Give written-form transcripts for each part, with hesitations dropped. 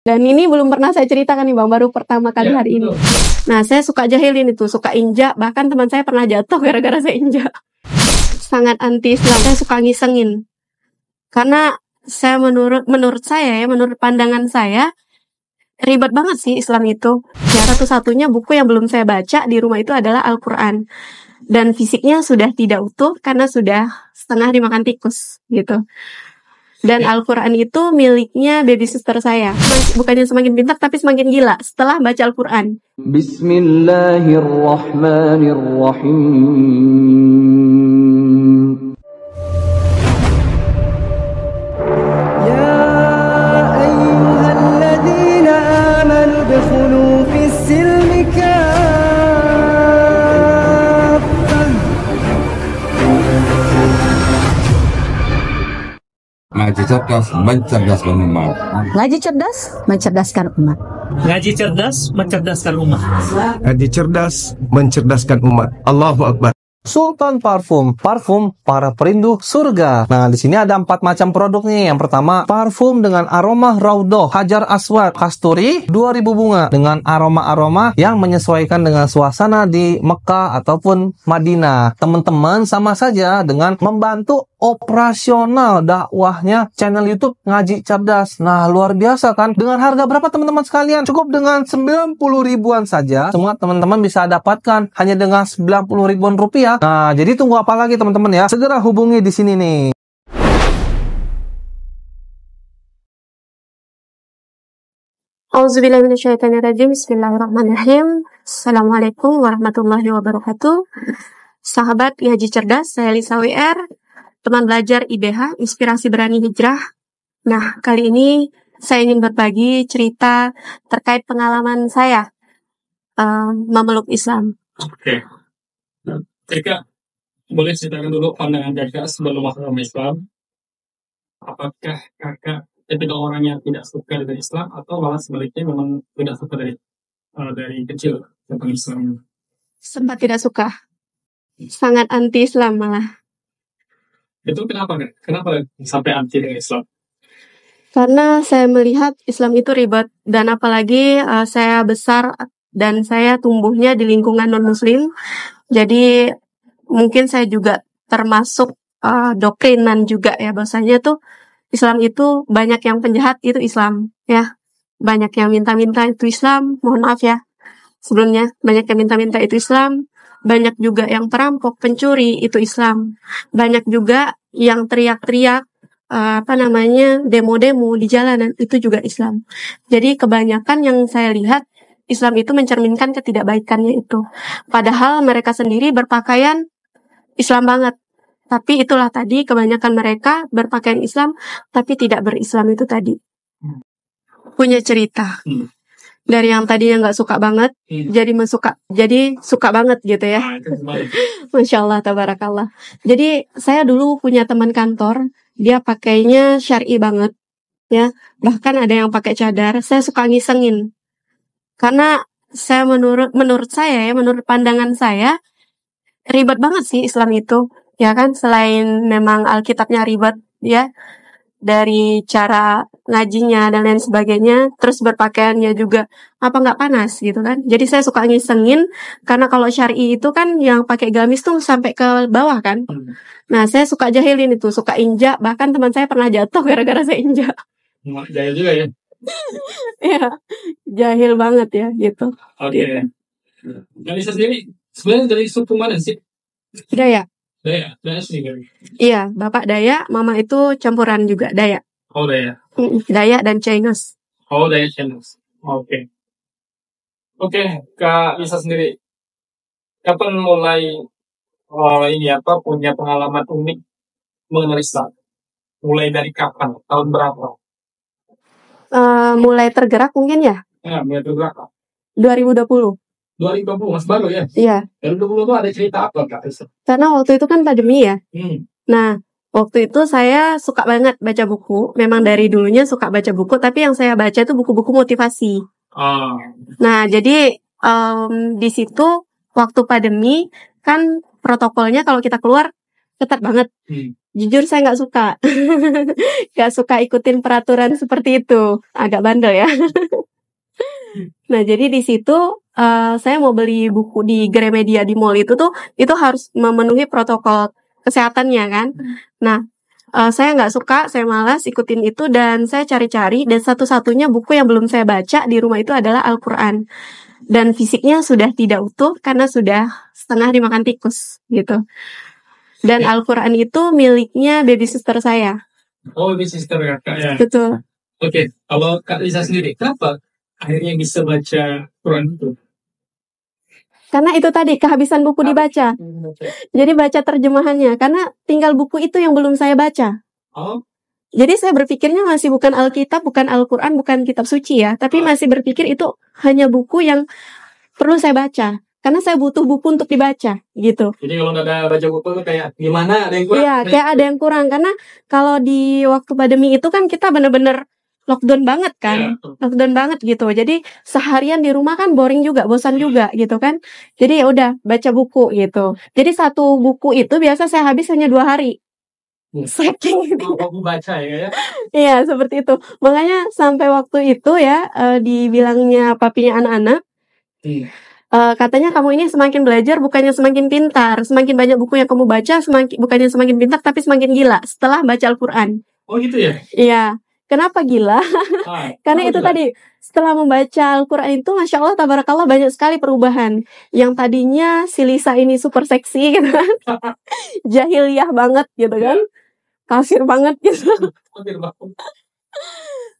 Dan ini belum pernah saya ceritakan nih Bang, baru pertama kali hari ini. Nah, saya suka jahilin itu, suka injak, bahkan teman saya pernah jatuh gara-gara saya injak. Sangat anti Islam, saya suka ngisengin. Karena saya menurut saya ya, menurut pandangan saya, ribet banget sih Islam itu. Ya, satu-satunya buku yang belum saya baca di rumah itu adalah Al-Quran. Dan fisiknya sudah tidak utuh karena sudah setengah dimakan tikus gitu. Dan Al-Quran itu miliknya baby sister saya. Bukannya semakin pintar tapi semakin gila setelah baca Al-Quran. Bismillahirrahmanirrahim. Ya ayyuhalladzina amanu dukhulu fis-silmi Ngaji cerdas mencerdaskan umat. Ngaji cerdas mencerdaskan umat. Ngaji cerdas mencerdaskan umat. Ngaji cerdas mencerdaskan umat. Allahu Akbar. Sultan Parfum, parfum para perindu surga. Nah, di sini ada 4 macam produk nih. Yang pertama, parfum dengan aroma Raudhah, Hajar Aswad, Kasturi, 2000 bunga dengan aroma-aroma yang menyesuaikan dengan suasana di Mekah ataupun Madinah. Teman-teman, sama saja dengan membantu operasional dakwahnya channel YouTube Ngaji Cerdas. Nah, luar biasa kan? Dengan harga berapa teman-teman sekalian? Cukup dengan 90 ribuan saja. Semua teman-teman bisa dapatkan hanya dengan 90 ribuan rupiah. Nah, jadi tunggu apa lagi teman-teman ya? Segera hubungi di sini nih. Auzubillahi minasyaitonirrajim. Bismillahirrahmanirrahim. Assalamualaikum warahmatullahi wabarakatuh. Sahabat Ngaji Cerdas, saya Lisa WR, teman belajar IBH, Inspirasi Berani Hijrah. Nah, kali ini saya ingin berbagi cerita terkait pengalaman saya memeluk Islam. Oke. Nah, Eka, boleh ceritakan dulu pandangan kakak sebelum masuk ke Islam. Apakah kakak ketika orang yang tidak suka dengan Islam atau malah sebaliknya memang tidak suka dari kecil tentang Islam? Sempat tidak suka. Sangat anti Islam malah. Itu kenapa Kak? Kenapa sampai anti dengan Islam? Karena saya melihat Islam itu ribet. Dan apalagi saya besar dan saya tumbuhnya di lingkungan non-muslim. Jadi mungkin saya juga termasuk doktrinan juga ya. Bahwasanya tuh Islam itu banyak yang penjahat itu Islam ya. Banyak yang minta-minta itu Islam. Mohon maaf ya. Sebelumnya banyak yang minta-minta itu Islam. Banyak juga yang perampok, pencuri itu Islam. Banyak juga yang teriak-teriak demo-demo di jalanan itu juga Islam. Jadi kebanyakan yang saya lihat Islam itu mencerminkan ketidakbaikannya itu. Padahal mereka sendiri berpakaian Islam banget. Tapi itulah tadi kebanyakan mereka berpakaian Islam tapi tidak berislam itu tadi. Punya cerita. Dari yang tadinya nggak suka banget jadi suka banget gitu ya. Masya Allah, tabarakallah. Jadi saya dulu punya teman kantor, dia pakainya syar'i banget ya. Bahkan ada yang pakai cadar. Saya suka ngisengin. Karena saya menurut saya ya, menurut pandangan saya, ribet banget sih Islam itu. Ya kan, selain memang Alkitabnya ribet ya, dari cara ngajinya dan lain sebagainya, terus berpakaiannya juga nggak panas gitu kan. Jadi saya suka ngisengin, karena kalau syar'i itu kan yang pakai gamis tuh sampai ke bawah kan. Nah, saya suka jahilin itu, suka injak, bahkan teman saya pernah jatuh gara-gara saya injak. Jahil juga ya? Ya, jahil banget ya gitu. Oke. Gitu. Nah, Lisa sendiri sebenarnya dari suku mana sih? Dayak. Dayak sendiri. Iya, bapak Dayak, mama itu campuran juga Dayak. Oh, Dayak. Dayak dan Chinese. Oh, Dayak Chinese. Oke. Oke, Kak Lisa sendiri, kapan mulai punya pengalaman unik mengenal Islam? Mulai dari kapan? Tahun berapa? Mulai tergerak mungkin ya? Ya, mulai tergerak. 2020. 2020, masih baru ya? Iya. 2020 itu ada cerita apa, Kak Lisa? Karena waktu itu kan pandemi ya. Nah, waktu itu saya suka banget baca buku. Memang dari dulunya suka baca buku, tapi yang saya baca itu buku-buku motivasi. Nah, jadi di situ waktu pandemi kan protokolnya kalau kita keluar ketat banget. Jujur saya nggak suka. Nggak suka ikutin peraturan seperti itu. Agak bandel ya. Nah, jadi di situ saya mau beli buku di Gramedia di mall itu tuh itu harus memenuhi protokol kesehatannya kan. Nah, saya nggak suka, saya malas ikutin itu dan saya cari-cari dan satu-satunya buku yang belum saya baca di rumah itu adalah Al-Quran. Dan fisiknya sudah tidak utuh karena sudah setengah dimakan tikus gitu. Dan Al-Quran itu miliknya baby sister saya. Oh, ini sister kakak ya. Betul. Oke, kalau Kak Lisa sendiri, kenapa akhirnya bisa baca Quran itu? Karena itu tadi kehabisan buku dibaca. Jadi baca terjemahannya karena tinggal buku itu yang belum saya baca. Oh, Jadi saya berpikirnya masih bukan Alkitab, bukan Al-Quran, bukan kitab suci ya, tapi masih berpikir itu hanya buku yang perlu saya baca. Karena saya butuh buku untuk dibaca gitu. jadi kalau nggak ada baca buku tuh kayak gimana? Ada yang kurang? Iya, kayak ada yang kurang karena kalau di waktu pandemi itu kan kita bener-bener lockdown banget kan. Iya. Lockdown banget gitu. Jadi seharian di rumah kan boring juga, bosan juga gitu kan. Jadi ya udah baca buku gitu. Jadi satu buku itu biasa saya habis hanya 2 hari. Saking gitu. Mau aku baca ya. Iya, seperti itu. Makanya sampai waktu itu ya dibilangnya papinya anak-anak, katanya kamu ini semakin belajar bukannya semakin pintar. Semakin banyak buku yang kamu baca, bukannya semakin pintar tapi semakin gila setelah baca Al-Quran. Oh gitu ya? Iya. Kenapa gila? Karena itu tadi, setelah membaca Al-Quran itu Masya Allah, tabarakallah banyak sekali perubahan. Yang tadinya si Lisa ini super seksi gitu kan. Jahiliyah banget gitu kan. Kafir banget gitu.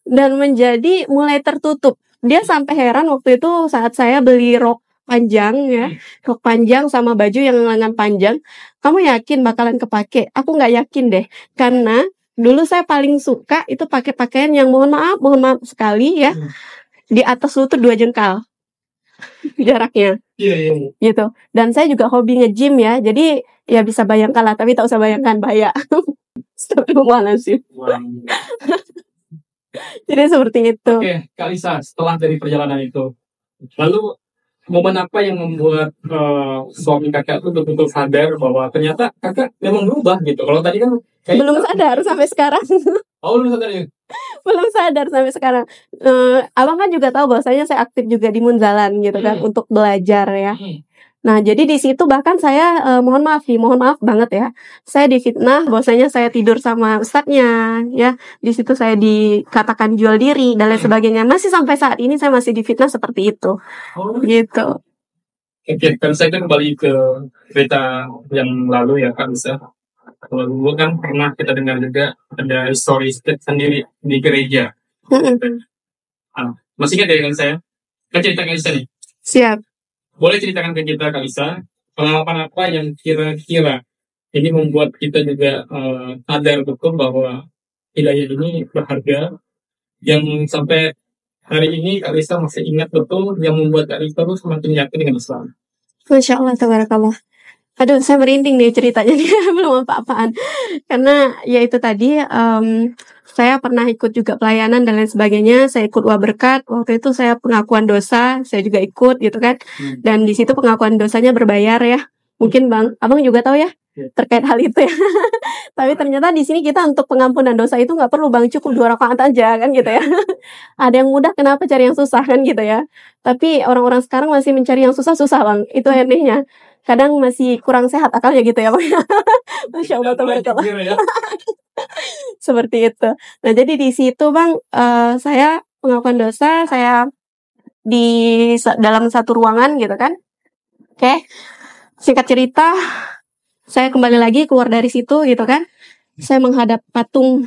Dan menjadi mulai tertutup. Dia sampai heran waktu itu saat saya beli rok panjang ya. Rok panjang sama baju yang lengan panjang. Kamu yakin bakalan kepake? Aku nggak yakin deh. Karena dulu saya paling suka itu pakai pakaian yang mohon maaf sekali ya. Di atas lutut 2 jengkal. Jaraknya. Iya. Gitu. Dan saya juga hobi nge-gym ya. Jadi ya bisa bayangkan lah. Tapi tak usah bayangkan bahaya. Astagfirullahaladzim. Jadi seperti itu. Oke, Kak Lisa, setelah dari perjalanan itu, lalu momen apa yang membuat suami kakak itu betul-betul sadar bahwa ternyata kakak memang berubah gitu? Kalau tadi kan Belum sadar sampai sekarang. Oh, belum sadar ya? Belum sadar sampai sekarang. Abang kan juga tahu bahwasanya saya aktif juga di Munzalan gitu kan untuk belajar ya. Nah, jadi di situ bahkan saya mohon maaf banget ya. Saya difitnah bahwasanya saya tidur sama ustadznya ya. Di situ saya dikatakan jual diri dan lain sebagainya. Masih sampai saat ini saya masih difitnah seperti itu. Gitu. Oke, kan saya kembali ke cerita yang lalu ya Kak Lisa. Kalau dulu kan pernah kita dengar juga ada story sendiri di gereja. Masih ingat ya kan saya? Kan cerita Kak Lisa nih. Siap. Boleh ceritakan ke kita Kak Lisa, pengalaman apa yang kira-kira ini membuat kita juga sadar betul bahwa hidayah ini berharga, yang sampai hari ini Kak Lisa masih ingat betul yang membuat Kak Lisa tuh semakin yakin dengan Islam. Masya Allah, tabarakallah. Aduh, saya merinding nih ceritanya. Belum apa-apaan. Karena ya itu tadi, saya pernah ikut juga pelayanan dan lain sebagainya. Saya ikut berkat. Waktu itu saya pengakuan dosa, saya juga ikut gitu kan. Dan di situ pengakuan dosanya berbayar ya. Mungkin abang juga tahu ya terkait hal itu ya. Tapi ternyata di sini kita untuk pengampunan dosa itu nggak perlu bang, cukup 2 rakaat aja kan gitu ya. Ada yang mudah, kenapa cari yang susah kan gitu ya. Tapi orang-orang sekarang masih mencari yang susah-susah bang. Itu anehnya. Kadang masih kurang sehat akalnya gitu ya bang. Masya Allah, tabarakallah. Seperti itu. Nah, jadi di situ bang, saya pengakuan dosa, saya di dalam satu ruangan gitu kan. Oke. Singkat cerita, saya kembali lagi keluar dari situ gitu kan. Saya menghadap patung.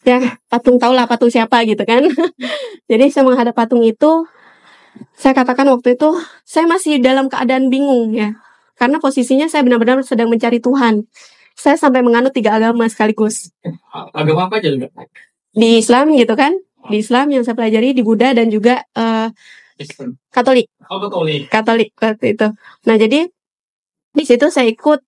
Ya, patung, tahulah patung siapa gitu kan. Jadi saya menghadap patung itu. Saya katakan waktu itu, saya masih dalam keadaan bingung ya. Karena posisinya saya benar-benar sedang mencari Tuhan. Saya sampai menganut 3 agama sekaligus. Agama apa aja juga? Di Islam gitu kan. Di Islam yang saya pelajari, di Buddha dan juga Katolik. Oh, Katolik. Katolik waktu itu. Nah, jadi di situ saya ikut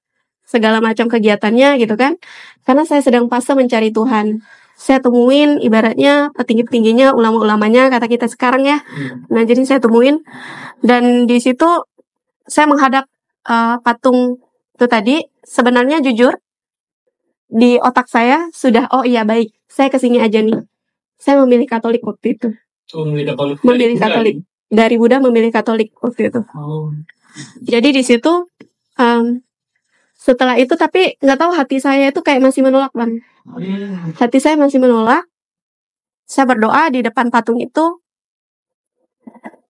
segala macam kegiatannya gitu kan. Karena saya sedang fase mencari Tuhan. Saya temuin ibaratnya tinggi-tingginya ulama-ulamanya kata kita sekarang ya. Nah, jadi saya temuin dan di situ saya menghadap patung itu tadi. Sebenarnya jujur di otak saya sudah, oh iya baik, saya kesini aja nih. Saya memilih Katolik waktu itu. Memilih Katolik. Memilih Katolik. Dari Buddha memilih Katolik waktu itu. Oh. Jadi di situ setelah itu tapi nggak tahu hati saya itu kayak masih menolak, Bang. Hati saya masih menolak. Saya berdoa di depan patung itu,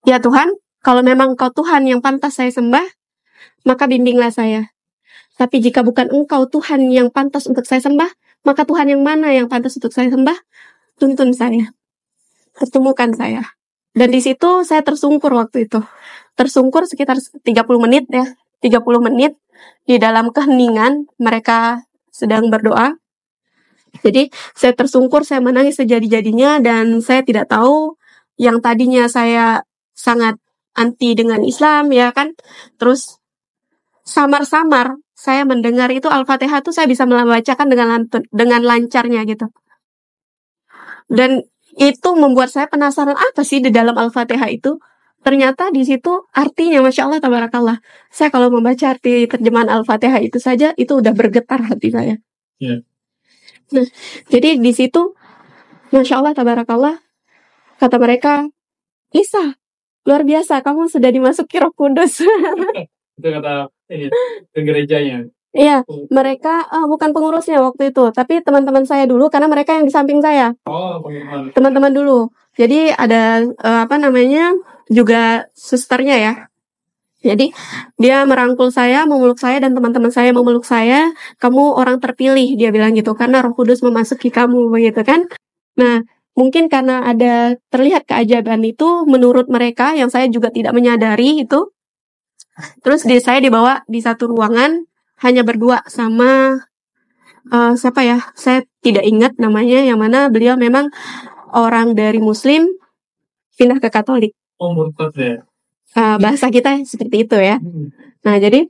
ya Tuhan, kalau memang Kau Tuhan yang pantas saya sembah, maka bimbinglah saya. Tapi jika bukan Engkau Tuhan yang pantas untuk saya sembah, maka Tuhan yang mana yang pantas untuk saya sembah? Tuntun saya. Pertemukan saya. Dan di situ saya tersungkur waktu itu. Tersungkur sekitar 30 menit ya. 30 menit di dalam keheningan mereka sedang berdoa. Jadi saya tersungkur, saya menangis sejadi-jadinya dan saya tidak tahu yang tadinya saya sangat anti dengan Islam ya kan. Terus samar-samar saya mendengar itu Al-Fatihah tuh saya bisa membacakan dengan lancarnya gitu. Dan itu membuat saya penasaran apa sih di dalam Al-Fatihah itu. Ternyata di situ artinya Masya Allah Tabarakallah. Saya kalau membaca arti terjemahan Al-Fatihah itu saja itu udah bergetar hati saya. Yeah. Nah, jadi di situ Masya Allah Tabarakallah kata mereka, Lisa, luar biasa kamu sudah dimasuki Roh Kudus. Itu kata ke gerejanya. Iya, mereka bukan pengurusnya waktu itu, tapi teman-teman saya dulu karena mereka yang di samping saya. Oh, bagaimana? Teman-teman dulu. Jadi ada juga susternya ya. Jadi dia merangkul saya, memeluk saya dan teman-teman saya memeluk saya. Kamu orang terpilih, dia bilang gitu, karena Roh Kudus memasuki kamu begitu kan. Nah, mungkin karena ada terlihat keajaiban itu menurut mereka yang saya juga tidak menyadari itu. Terus saya dibawa di satu ruangan hanya berdua sama siapa ya? Saya tidak ingat namanya, yang mana beliau memang orang dari Muslim pindah ke Katolik. Oh, murtad ya. Bahasa kita seperti itu ya. Nah, jadi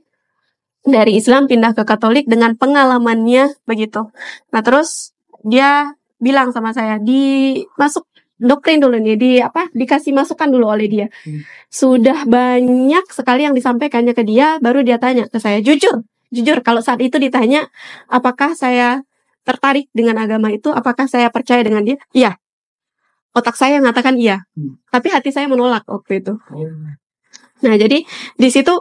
dari Islam pindah ke Katolik dengan pengalamannya begitu. Nah, terus dia bilang sama saya, masuk doktrin dulu nih, dikasih masukan dulu oleh dia. Sudah banyak sekali yang disampaikannya ke dia, baru dia tanya ke saya, jujur kalau saat itu ditanya apakah saya tertarik dengan agama itu, apakah saya percaya dengan dia, iya. Otak saya mengatakan iya, tapi hati saya menolak waktu itu. Nah, jadi di situ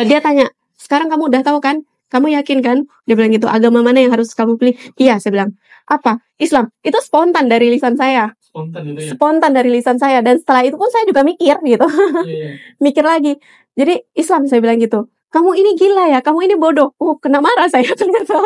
dia tanya, sekarang kamu udah tahu kan, kamu yakin kan, dia bilang gitu, agama mana yang harus kamu pilih? Iya, saya bilang, apa? Islam. Itu spontan dari lisan saya. Spontan itu ya? Spontan dari lisan saya. Dan setelah itu pun saya juga mikir gitu. Mikir lagi. Jadi Islam, saya bilang gitu. Kamu ini gila ya, kamu ini bodoh. Kena marah saya ternyata.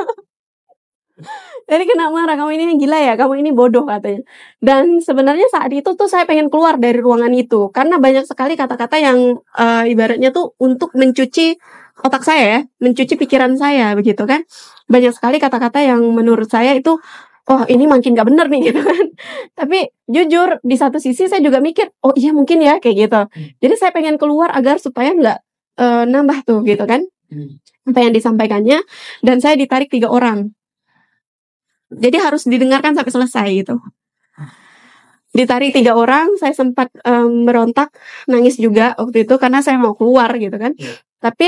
Jadi kena marah, kamu ini gila ya, kamu ini bodoh katanya. Dan sebenarnya saat itu tuh saya pengen keluar dari ruangan itu. Karena banyak sekali kata-kata yang ibaratnya tuh untuk mencuci otak saya ya, mencuci pikiran saya begitu kan. Banyak sekali kata-kata yang menurut saya itu, oh ini makin gak bener nih gitu kan. Tapi jujur di satu sisi saya juga mikir, oh iya mungkin ya kayak gitu. Jadi saya pengen keluar agar supaya gak nambah tuh gitu kan apa yang disampaikannya. Dan saya ditarik 3 orang. Jadi harus didengarkan sampai selesai gitu. Ditarik 3 orang, saya sempat merontak, nangis juga waktu itu karena saya mau keluar gitu kan. Tapi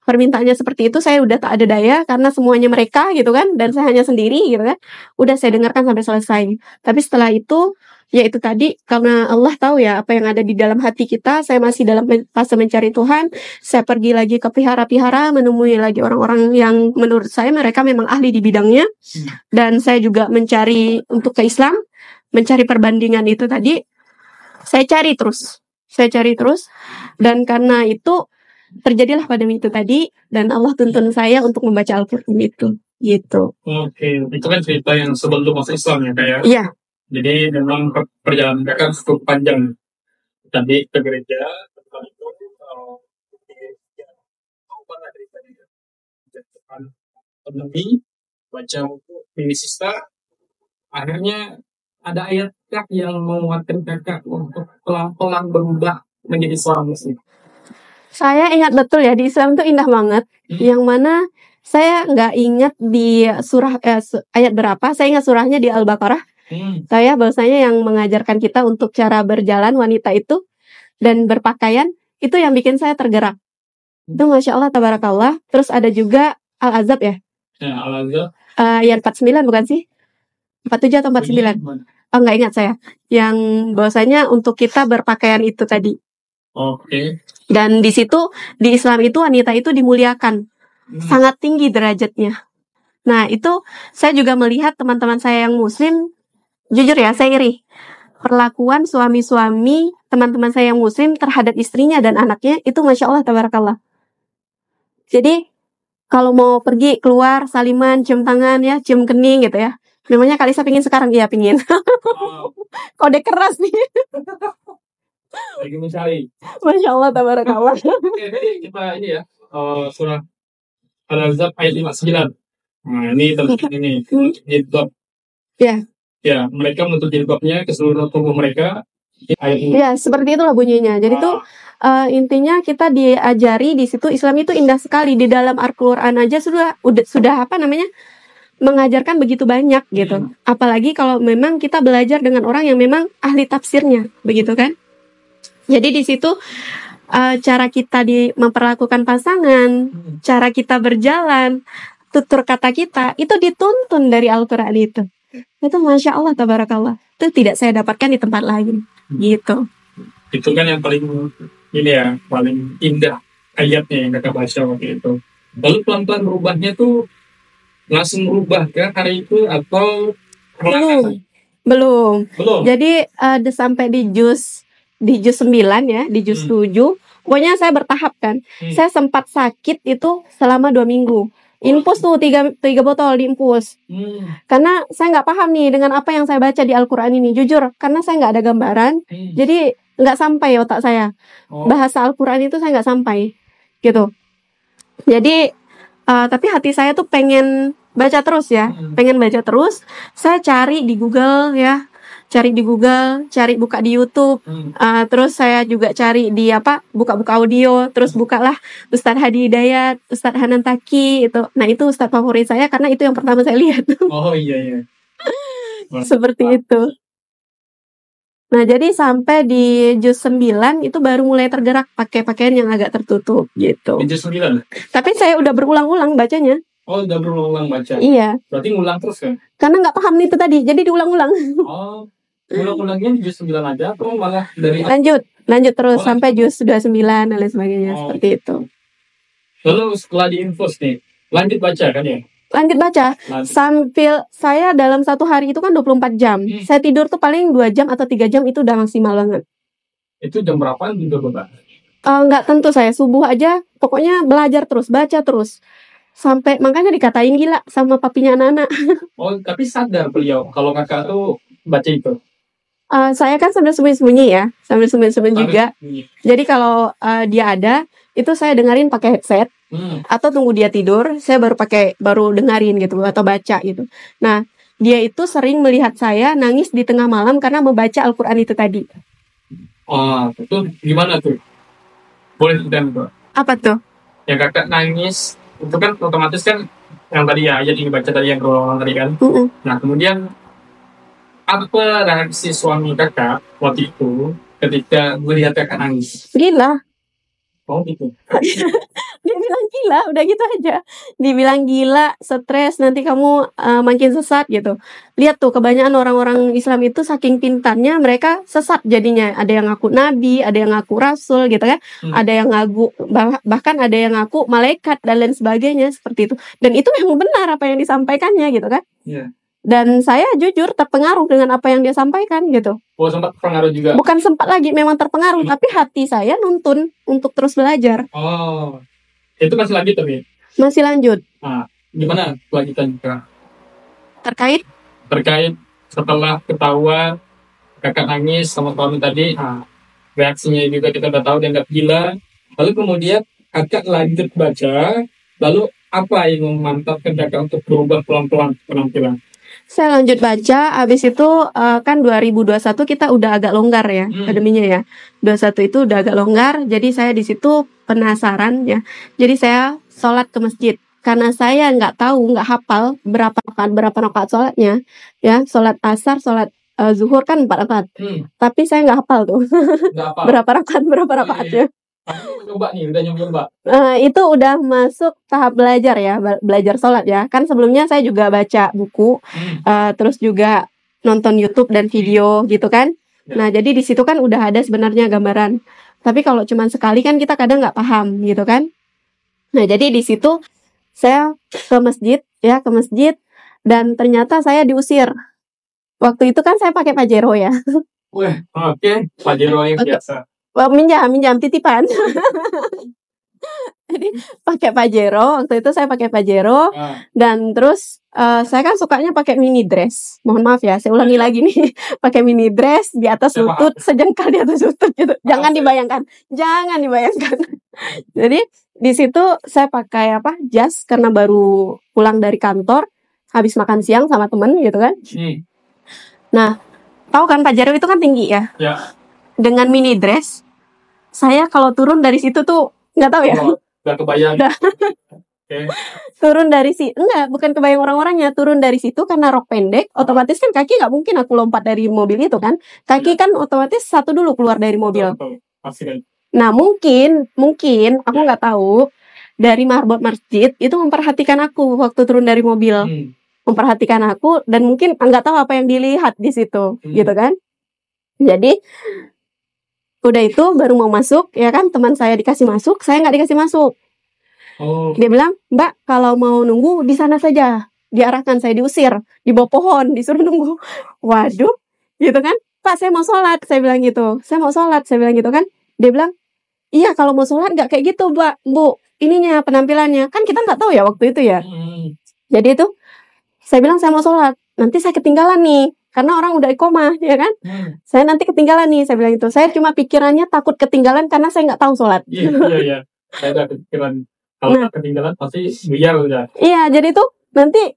permintaannya seperti itu, saya udah tak ada daya karena semuanya mereka gitu kan, dan saya hanya sendiri gitu kan. Udah saya dengarkan sampai selesai. Tapi setelah itu, ya itu tadi, karena Allah tahu ya apa yang ada di dalam hati kita, saya masih dalam fase mencari Tuhan. Saya pergi lagi ke pihara-pihara, menemui lagi orang-orang yang menurut saya mereka memang ahli di bidangnya. Dan saya juga mencari untuk ke Islam, mencari perbandingan itu tadi. Saya cari terus. Dan karena itu terjadilah pandemi itu tadi, dan Allah tuntun saya untuk membaca Al-Quran itu gitu. Oke, itu kan cerita yang sebelum masuk Islam ya kayak. Iya. Jadi memang perjalanan kakak cukup panjang. Tadi ke gereja, setelah itu pandemi, baca buku Finisista, akhirnya ada ayat yang menguatkan kakak untuk pelan-pelan berubah menjadi seorang Muslim. Saya ingat betul ya, di Islam tuh indah banget. Yang mana saya nggak ingat di surah ayat berapa. Saya ingat surahnya di Al-Baqarah. Saya bahwasanya yang mengajarkan kita untuk cara berjalan wanita itu dan berpakaian, itu yang bikin saya tergerak. Itu Masya Allah Tabarakallah. Terus ada juga Al-Azab ya. Ya, Al-Azhar. Yang 49 bukan sih? 47 atau 49? Oh, nggak ingat saya. Yang bahwasanya untuk kita berpakaian itu tadi. Oke. Dan di situ, di Islam itu wanita itu dimuliakan. Sangat tinggi derajatnya. Nah, itu saya juga melihat teman-teman saya yang muslim, jujur ya, saya iri. Perlakuan suami-suami teman-teman saya yang muslim terhadap istrinya dan anaknya itu Masya Allah, tabarakallah. Jadi, kalau mau pergi, keluar, saliman, cium tangan ya, cium kening gitu ya. Memangnya Kalisa pingin sekarang? Iya, pingin. Kode keras nih. Lagi mencari. Masya Allah, tabarakallah. Oke, jadi kita ini ya, surah Al-Ahzab ayat 59. Nah, ini tentang ini, jilbab. Ya. Ya, mereka menutup jilbabnya ke seluruh tubuh mereka. Ayat ini. Ya, seperti itulah bunyinya. Jadi tuh intinya kita diajari di situ Islam itu indah sekali. Di dalam Al-Qur'an aja sudah apa namanya? Mengajarkan begitu banyak gitu. Apalagi kalau memang kita belajar dengan orang yang memang ahli tafsirnya, begitu kan? Jadi di situ cara kita memperlakukan pasangan, cara kita berjalan, tutur kata kita itu dituntun dari Al-Qur'an itu. Itu Masya Allah, tabarakallah. Itu tidak saya dapatkan di tempat lain. Gitu. Itu kan yang paling ini ya, paling indah ayatnya yang kakak baca waktu itu. Lalu pelan-pelan berubahnya tuh langsung berubah ke hari itu atau Belum. Belum. Jadi sampai di juz 9 ya, di juz 7. Pokoknya saya bertahap kan. Saya sempat sakit itu selama 2 minggu. Infus tuh 3 botol diinfus. Karena saya nggak paham nih dengan apa yang saya baca di Al-Quran ini. Jujur, karena saya nggak ada gambaran. Jadi nggak sampai otak saya. Bahasa Al-Quran itu saya nggak sampai. Gitu. Jadi, tapi hati saya tuh pengen baca terus ya. Pengen baca terus. Saya cari di Google ya. Cari di Google, cari buka di YouTube, terus saya juga cari di buka-buka audio, terus bukalah Ustadz Hadi Hidayat, Ustadz Hanan Taki itu. Nah itu Ustadz favorit saya karena itu yang pertama saya lihat. Oh iya. Seperti itu. Nah jadi sampai di juz 9 itu baru mulai tergerak pakai pakaian yang agak tertutup gitu. Di juz 9? Tapi saya udah berulang-ulang bacanya. Oh udah berulang-ulang baca? Iya. Berarti ngulang terus kan? Karena nggak paham itu tadi, jadi diulang-ulang. Oh. Ulang-ulangnya di juz 9 aja atau malah dari lanjut terus sampai juz 29 dan lain sebagainya seperti itu. Lalu setelah diinfus nih, lanjut baca kan ya? Lanjut baca. Sambil saya dalam satu hari itu kan 24 jam. Saya tidur tuh paling 2 jam atau 3 jam itu udah maksimal banget. Itu jam berapaan juga Bapak? Nggak tentu saya, subuh aja pokoknya belajar terus, baca terus. Sampai makanya dikatain gila sama papinya anak-anak. Oh, tapi sadar beliau kalau kakak tuh baca itu? Saya kan sambil sembunyi-sembunyi ya, sambil sembunyi-sembunyi juga. Jadi kalau dia ada, itu saya dengerin pakai headset, atau tunggu dia tidur, saya baru dengerin gitu, atau baca gitu. Nah, dia itu sering melihat saya nangis di tengah malam karena membaca Al-Quran itu tadi. Oh, itu gimana tuh? Boleh ceritain Pak? Apa tuh? Ya kakak nangis, itu kan otomatis kan yang tadi ya, ayat yang dibaca tadi yang berulang tadi kan. Nah, kemudian apa reaksi suami kakak waktu itu ketika melihat kakak nangis? Gila. Oh gitu. Dia bilang gila, udah gitu aja. Dibilang gila, stres, nanti kamu makin sesat gitu. Lihat tuh, kebanyakan orang-orang Islam itu saking pintarnya mereka sesat jadinya. Ada yang ngaku nabi, ada yang ngaku rasul gitu kan. Ada yang ngaku, bahkan ada yang ngaku malaikat dan lain sebagainya seperti itu. Dan itu yang benar apa yang disampaikannya gitu kan. Iya. Dan saya jujur terpengaruh dengan apa yang dia sampaikan gitu. Oh, sempat terpengaruh juga? Bukan sempat lagi, memang terpengaruh. Tapi hati saya nuntun untuk terus belajar. Oh, itu masih lanjut tapi? Masih lanjut. Nah, gimana kelanjutan Kak? Terkait setelah ketahuan kakak nangis sama suami tadi, reaksinya juga kita udah tahu dianggap gila. Lalu kemudian kakak lanjut baca, lalu apa yang memantapkan kakak untuk berubah pelan-pelan penampilan? Saya lanjut baca, habis itu kan 2021 kita udah agak longgar ya, pandeminya ya. 21 itu udah agak longgar, jadi saya di situ penasaran ya. Jadi saya sholat ke masjid. Karena saya nggak tahu, nggak hafal berapa rakaat sholatnya. Ya, sholat asar, sholat zuhur kan 4 rakaat. Tapi saya nggak hafal tuh. Nggak hafal. berapa rakaatnya. Kamu coba nih, udah nyoba. Itu udah masuk tahap belajar ya, belajar sholat ya. Kan sebelumnya saya juga baca buku, terus juga nonton YouTube dan video gitu kan. Ya. Nah, jadi di situ kan udah ada sebenarnya gambaran. Tapi kalau cuman sekali kan kita kadang nggak paham gitu kan. Nah, jadi di situ saya ke masjid dan ternyata saya diusir. Waktu itu kan saya pakai Pajero ya. Wah, oke. Pajero yang biasa. Minjam titipan. Jadi pakai Pajero, waktu itu saya pakai Pajero dan terus saya kan sukanya pakai mini dress. Mohon maaf ya, saya ulangi lagi nih. Pakai mini dress di atas lutut, sejengkal di atas lutut gitu. Jangan dibayangkan. Jadi di situ saya pakai jas karena baru pulang dari kantor, habis makan siang sama temen gitu kan. Nah, tahu kan Pajero itu kan tinggi ya. Ya. Dengan mini dress, saya kalau turun dari situ tuh nggak tahu ya. Nggak kebayang. Okay. Turun dari bukan kebayang orang-orangnya. Turun dari situ karena rok pendek, otomatis kan kaki nggak mungkin aku lompat dari mobil itu kan. Kaki kan otomatis satu dulu keluar dari mobil. Pasti. Nah mungkin aku nggak tahu dari marbot masjid itu memperhatikan aku waktu turun dari mobil. Memperhatikan aku dan mungkin nggak tahu apa yang dilihat di situ, gitu kan. Jadi udah itu baru mau masuk, ya kan, teman saya dikasih masuk, saya nggak dikasih masuk. Dia bilang, Mbak, kalau mau nunggu di sana saja. Diarahkan, saya diusir, di bawah pohon, disuruh nunggu. Waduh, gitu kan. Pak, saya mau sholat, saya bilang gitu. Saya mau sholat, saya bilang gitu kan. Dia bilang, iya kalau mau sholat nggak kayak gitu, Mbak, Bu. Ininya, penampilannya. Kan kita nggak tahu ya waktu itu ya. Jadi itu, saya bilang saya mau sholat. Nanti saya ketinggalan nih. Karena orang udah iqomah, ya kan? Saya nanti ketinggalan nih, saya bilang itu. Saya cuma pikirannya takut ketinggalan karena saya nggak tahu sholat. Iya. Saya ada pikiran kalau ketinggalan pasti biar udah. Iya, jadi tuh nanti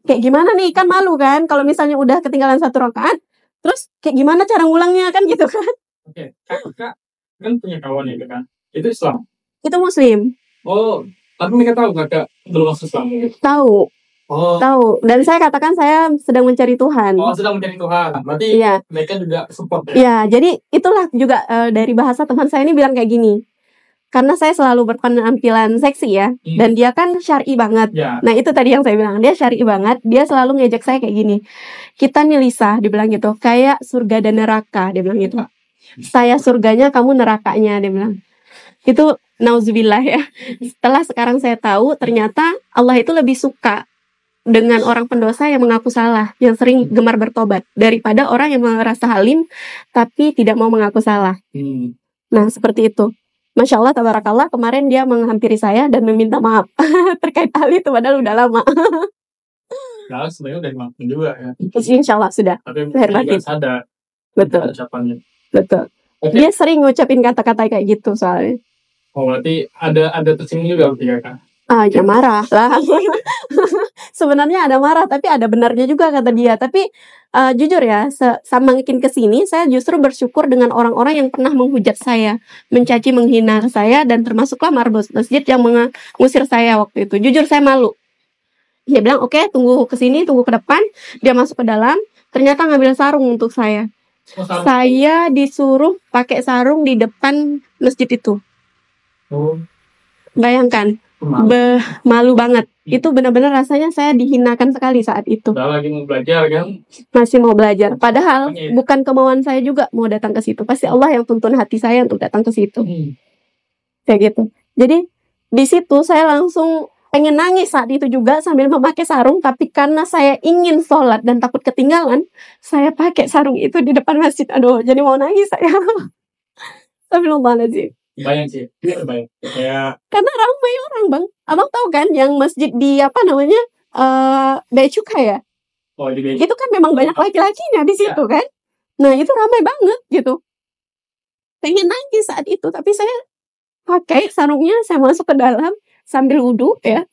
kayak gimana nih? Kan malu kan? Kalau misalnya udah ketinggalan 1 rakaat, terus kayak gimana cara ngulangnya kan gitu kan? Oke, Kak kan punya kawan itu kan? Itu Islam? Itu Muslim. Oh, tapi mereka tahu nggak Kak belum masuk Islam? Tahu. Tahu. Dan saya katakan saya sedang mencari Tuhan. Sedang mencari Tuhan. Berarti mereka juga support ya? Iya, jadi itulah juga dari bahasa teman saya ini bilang kayak gini. Karena saya selalu berpenampilan seksi ya, dan dia kan syar'i banget. Nah itu tadi yang saya bilang, dia syar'i banget. Dia selalu ngejek saya kayak gini. Kita nih Lisa, dia bilang gitu, kayak surga dan neraka, dia bilang gitu. Saya surganya, kamu nerakanya, dia bilang. Itu nauzubillah ya. Setelah sekarang saya tahu, ternyata Allah itu lebih suka dengan orang pendosa yang mengaku salah, yang sering gemar bertobat, daripada orang yang merasa halim tapi tidak mau mengaku salah. Nah seperti itu. Masya Allah, tabarakallah, kemarin dia menghampiri saya dan meminta maaf terkait hal itu, padahal udah lama. Nah, sebenarnya udah maafin juga ya. Insya Allah sudah. Tapi juga sadar. Betul. Ucapannya. Betul. Okay. Dia sering ngucapin kata-kata kayak gitu soalnya. Oh, berarti ada tersinggung juga berarti Kak? Ya marah lah. Sebenarnya ada marah, tapi ada benarnya juga kata dia. Tapi jujur ya, semakin kesini saya justru bersyukur dengan orang-orang yang pernah menghujat saya, mencaci, menghina saya, dan termasuklah marbot masjid yang mengusir saya waktu itu. Jujur saya malu. Dia bilang, oke, tunggu kesini, tunggu ke depan. Dia masuk ke dalam, ternyata ngambil sarung untuk saya. Saya disuruh pakai sarung di depan masjid itu. Bayangkan. Malu banget. Itu benar-benar rasanya saya dihinakan sekali saat itu. Udah lagi mau belajar kan? Masih mau belajar. Padahal bukan kemauan saya juga mau datang ke situ. Pasti Allah yang tuntun hati saya untuk datang ke situ. Kayak gitu. Jadi di situ saya langsung pengen nangis saat itu juga sambil memakai sarung. Tapi karena saya ingin sholat dan takut ketinggalan, saya pakai sarung itu di depan masjid. Aduh, jadi mau nangis saya. Astagfirullahaladzim. Bayang sih, bayang. Karena ramai orang bang. Abang tahu kan yang masjid di Bea Cukai ya? Oh, di Bea. Itu kan memang banyak laki-lakinya di situ kan? Nah itu ramai banget gitu. Pengen nangis saat itu, tapi saya pakai sarungnya, saya masuk ke dalam sambil wudhu ya.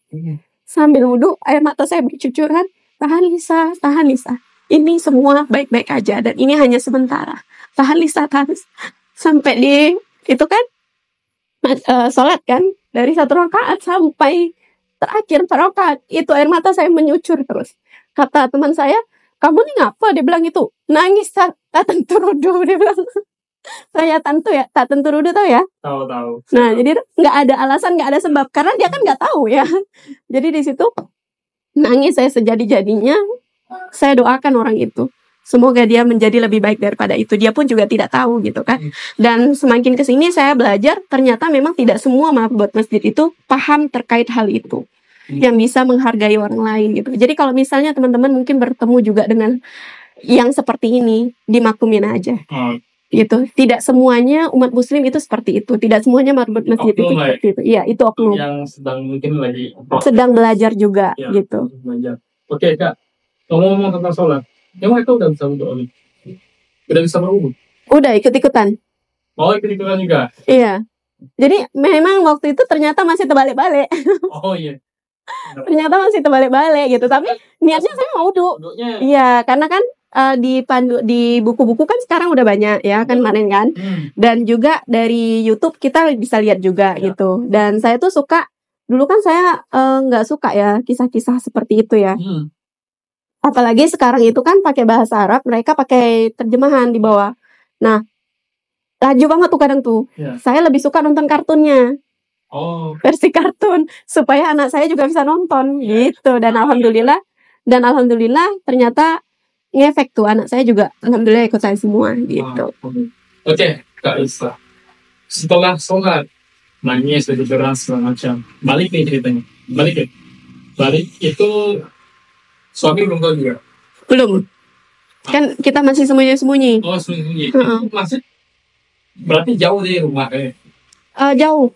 Sambil wudhu, air mata saya bercucuran. Tahan Lisa, tahan Lisa. Ini semua baik-baik aja dan ini hanya sementara. Tahan Lisa, tahan. Sampai di itu kan sholat kan dari 1 rakaat sampai terakhir 4 rakaat itu air mata saya menyucur terus. Kata teman saya, kamu nih ngapa? Dia bilang itu nangis datang turudu, dia bilang. Saya tak tentu rudu tahu ya. Tahu. Nah, jadi nggak ada alasan, nggak ada sebab karena dia kan nggak tahu ya. Jadi di situ nangis saya sejadi-jadinya. Saya doakan orang itu. Semoga dia menjadi lebih baik daripada itu. Dia pun juga tidak tahu gitu kan. Dan semakin kesini saya belajar, ternyata memang tidak semua mabot masjid itu paham terkait hal itu. Yang bisa menghargai orang lain gitu. Jadi kalau misalnya teman-teman mungkin bertemu juga dengan yang seperti ini, dimaklumin aja. Gitu. Tidak semuanya umat muslim itu seperti itu. Tidak semuanya mabot masjid itu seperti itu. Iya, itu oknum. Yang sedang mungkin lagi Sedang belajar juga ya, gitu. belajar. Oke, Kak. Ngomong-ngomong tentang sholat. Emang itu udah bisa berdoa? Udah bisa berwudu? Udah ikut-ikutan. Mau ikut-ikutan juga? Iya. Jadi memang waktu itu ternyata masih terbalik-balik. Oh iya. Ternyata masih terbalik-balik gitu. Tapi niatnya saya mau wudu. Wudunya. Iya, karena kan di buku-buku kan sekarang udah banyak ya kan kemarin kan. Dan juga dari YouTube kita bisa lihat juga gitu. Dan saya tuh suka, dulu kan saya nggak suka ya kisah-kisah seperti itu ya. Apalagi sekarang itu kan pakai bahasa Arab, mereka pakai terjemahan di bawah. Nah, laju banget tuh kadang tuh. Ya. Saya lebih suka nonton kartunnya. Oh. Versi kartun supaya anak saya juga bisa nonton gitu. Dan alhamdulillah ternyata ngefek tuh, anak saya juga alhamdulillah ikut saya semua gitu. Oke, Kak Isa. Setelah sholat, nangis, lebih deras, segala macam. Balik nih ceritanya. Balik itu suami belum tahu juga. Belum. Kan kita masih sembunyi-sembunyi. Oh, sembunyi. Masih berarti jauh dari rumah kayak. Jauh.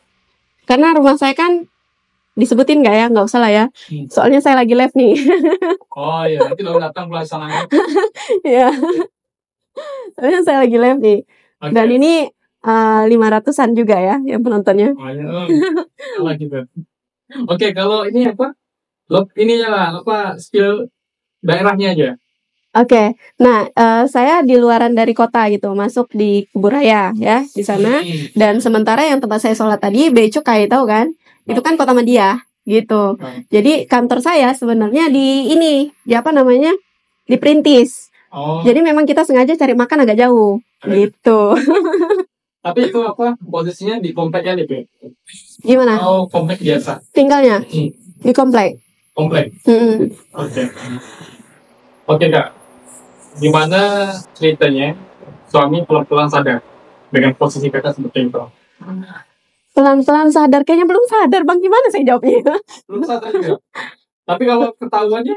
Karena rumah saya kan disebutin nggak ya? Nggak usah lah ya. Soalnya saya lagi live nih. Oh iya, nanti lo datang pelaksanaan. Iya. Soalnya saya lagi live nih. Okay. Dan ini 500-an juga ya yang penontonnya. Gitu. Oke, kalau ini apa? Skill daerahnya aja. Oke. Nah, saya di luaran dari kota gitu, masuk di Kuburaya ya, di sana. Dan sementara yang tempat saya sholat tadi, Bea Cukai, tahu kan? Itu kan Kota Madia gitu. Jadi kantor saya sebenarnya di apa namanya? Di Perintis. Jadi memang kita sengaja cari makan agak jauh gitu. Tapi itu apa? Posisinya di kompleknya nih, Be? Gimana? Oh, komplek biasa. Tinggalnya di komplek. Oke, Kak. Gimana ceritanya suami pelan-pelan sadar dengan posisi kakak seperti itu? Pelan-pelan sadar, kayaknya belum sadar Bang, gimana saya jawabnya? Belum sadar juga. Tapi kalau ketahuannya?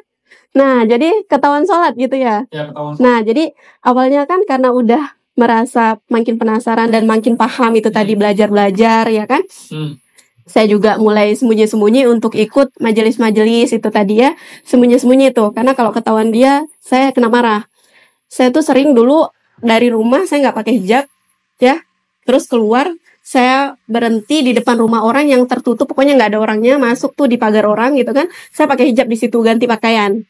Nah, jadi ketahuan sholat gitu ya? Ya, ketahuan sholat. Nah, jadi awalnya kan karena udah merasa makin penasaran dan makin paham itu tadi belajar-belajar ya kan? Saya juga mulai sembunyi-sembunyi untuk ikut majelis-majelis itu tadi ya. Sembunyi-sembunyi itu, karena kalau ketahuan dia, saya kena marah. Saya tuh sering dulu dari rumah, saya nggak pakai hijab ya. Terus keluar, saya berhenti di depan rumah orang yang tertutup, pokoknya nggak ada orangnya, masuk tuh di pagar orang gitu kan. Saya pakai hijab di situ, ganti pakaian.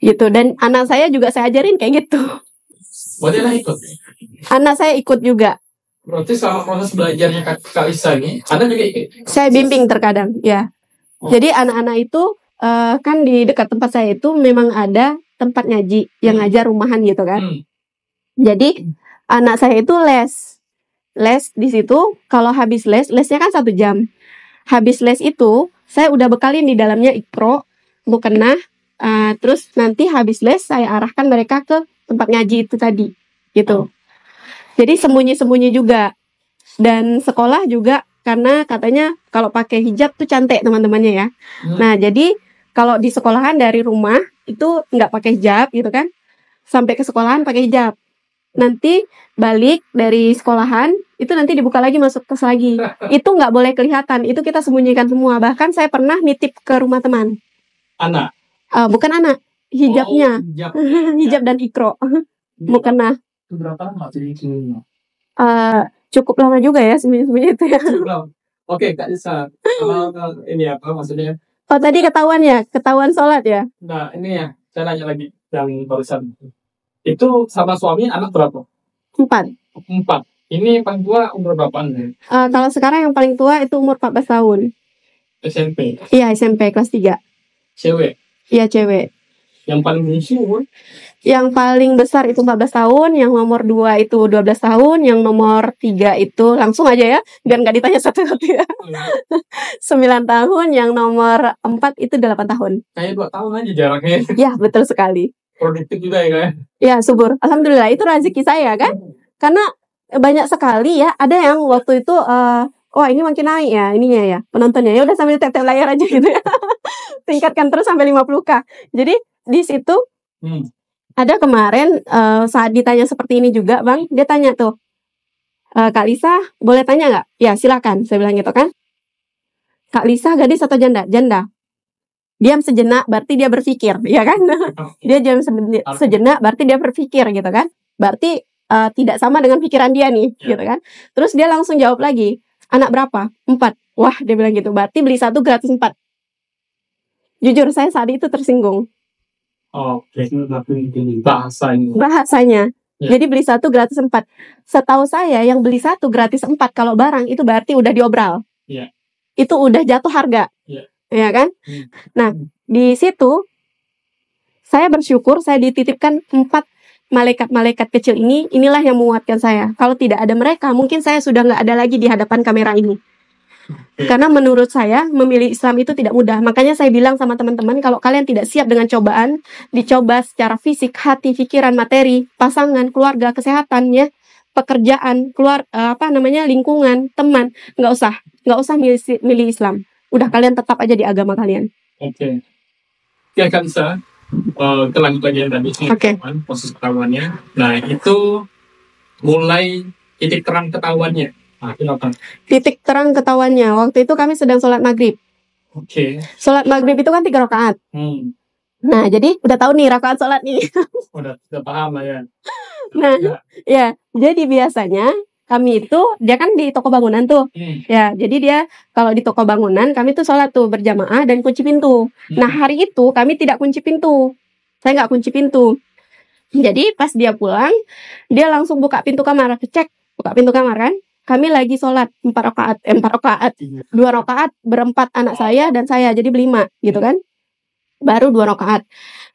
Gitu, dan anak saya juga saya ajarin kayak gitu. Boleh ikut? Anak saya ikut juga. Berarti selama proses belajarnya Kak Isa ini, Anda juga ikut? Saya bimbing terkadang, ya. Jadi anak-anak itu kan di dekat tempat saya itu memang ada tempat ngaji yang ngajar rumahan gitu kan. Jadi anak saya itu les di situ. Kalau habis lesnya kan 1 jam. Habis les itu saya udah bekalin di dalamnya Iqra, Muqannah. Terus nanti habis les saya arahkan mereka ke tempat ngaji itu tadi, gitu. Jadi sembunyi-sembunyi juga. Dan sekolah juga karena katanya kalau pakai hijab tuh cantik teman-temannya ya. Nah, jadi kalau di sekolahan dari rumah itu nggak pakai hijab gitu kan. Sampai ke sekolahan pakai hijab. Nanti balik dari sekolahan itu nanti dibuka lagi, masuk tas lagi. Itu nggak boleh kelihatan. Itu kita sembunyikan semua. Bahkan saya pernah nitip ke rumah teman. Anak? Bukan anak. Hijabnya. Hijab dan Iqra. Muqannah. Berapa lama jadi itu? Cukup lama juga ya sembunyi-sembunyi itu ya. Oke, Kak Isa. Ini apa maksudnya? Oh, tadi ketahuan sholat ya? Nah, ini ya, saya nanya lagi yang barusan. Itu sama suami anak berapa? 4. Ini paling tua umur berapaan? Kalau sekarang yang paling tua itu umur 14 tahun. SMP? Iya, SMP kelas 3. Cewek? Iya, cewek. Yang paling bungsu, Yang paling besar itu 14 tahun, yang nomor 2 itu 12 tahun, yang nomor 3 itu langsung aja ya, biar nggak ditanya satu-satu ya. 9 tahun, yang nomor 4 itu 8 tahun. kayak 2 tahun aja jaraknya. Ya, betul sekali. Produktif juga ya kan? Ya, subur. Alhamdulillah, itu rezeki saya kan. Karena banyak sekali ya, ada yang waktu itu, wah ini makin naik ya, ininya ya, penontonnya. Ya udah sambil tap-tap layar aja gitu ya. Tingkatkan terus sampai 50K. Jadi, di situ, ada kemarin saat ditanya seperti ini juga Bang, dia tanya tuh, Kak Lisa boleh tanya nggak? Ya silakan, saya bilang gitu kan. Kak Lisa gadis atau janda? Janda. Diam sejenak berarti dia berpikir, ya kan? Dia diam sejenak berarti dia berpikir gitu kan. Berarti tidak sama dengan pikiran dia nih, gitu kan. Terus dia langsung jawab lagi, anak berapa? 4. Wah, dia bilang gitu, berarti beli 1 gratis 4. Jujur saya saat itu tersinggung. Oke, bahasanya. Bahasanya. Ya. Jadi beli 1 gratis 4. Setahu saya yang beli 1 gratis 4 kalau barang itu berarti udah diobral. Iya. Itu udah jatuh harga. Iya. Ya kan? Nah, di situ saya bersyukur saya dititipkan 4 malaikat-malaikat kecil ini. Inilah yang menguatkan saya. Kalau tidak ada mereka, mungkin saya sudah nggak ada lagi di hadapan kamera ini. Karena menurut saya memilih Islam itu tidak mudah. Makanya saya bilang sama teman-teman, kalau kalian tidak siap dengan cobaan, dicoba secara fisik, hati, pikiran, materi, pasangan, keluarga, kesehatan, ya, pekerjaan, lingkungan, teman, nggak usah milih Islam. Udah kalian tetap aja di agama kalian. Oke. Ya kan Lisa, kita lanjut lagi yang tadi sih, Oke. proses ketahuannya. Nah itu mulai titik terang ketahuannya. Nah, kenapa? Titik terang ketahuannya. Waktu itu kami sedang sholat maghrib. Oke. Sholat maghrib itu kan 3 rakaat. Nah, jadi udah tahu nih rakaat sholat nih. Udah paham lah ya. Nah, ya. Jadi biasanya kami itu, dia kan di toko bangunan tuh. Ya, jadi dia kalau di toko bangunan, kami tuh sholat tuh berjamaah dan kunci pintu. Nah, hari itu kami tidak kunci pintu. Saya nggak kunci pintu. Jadi pas dia pulang, dia langsung buka pintu kamar. Cek, buka pintu kamar kan. Kami lagi sholat 4 rakaat, 2 rakaat berempat anak saya dan saya, jadi berlima gitu kan. Baru 2 rakaat.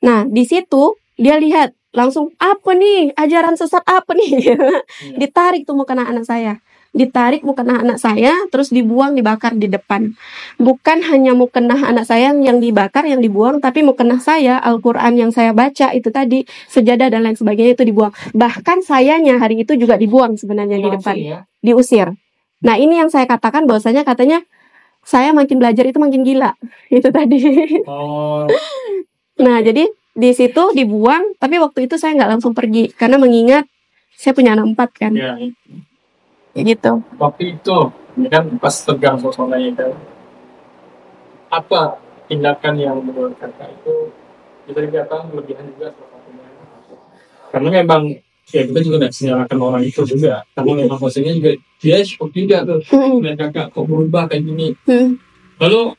Nah, di situ dia lihat langsung, apa nih ajaran sesat apa nih. Ditarik tuh mukena anak saya, terus dibuang, dibakar di depan. Bukan hanya mukena anak saya yang dibakar, yang dibuang, tapi mukena saya, Al-Quran yang saya baca itu tadi, sejadah dan lain sebagainya itu dibuang. Bahkan sayanya hari itu juga dibuang sebenarnya di depan, diusir. Nah, ini yang saya katakan bahwasanya katanya saya makin belajar itu makin gila itu tadi. Nah, jadi di situ dibuang, tapi waktu itu saya nggak langsung pergi karena mengingat saya punya anak 4 kan. Ya. Gitu. Waktu itu kan pas tegang suasananya kan, apa tindakan yang menurut kakak itu bisa dikatakan kelebihan juga salah satunya? Karena memang ya kita juga nggak menyalahkan orang itu juga, karena memang posisinya juga dia seperti juga tuh, dan kakak kok berubah kayak gini. Lalu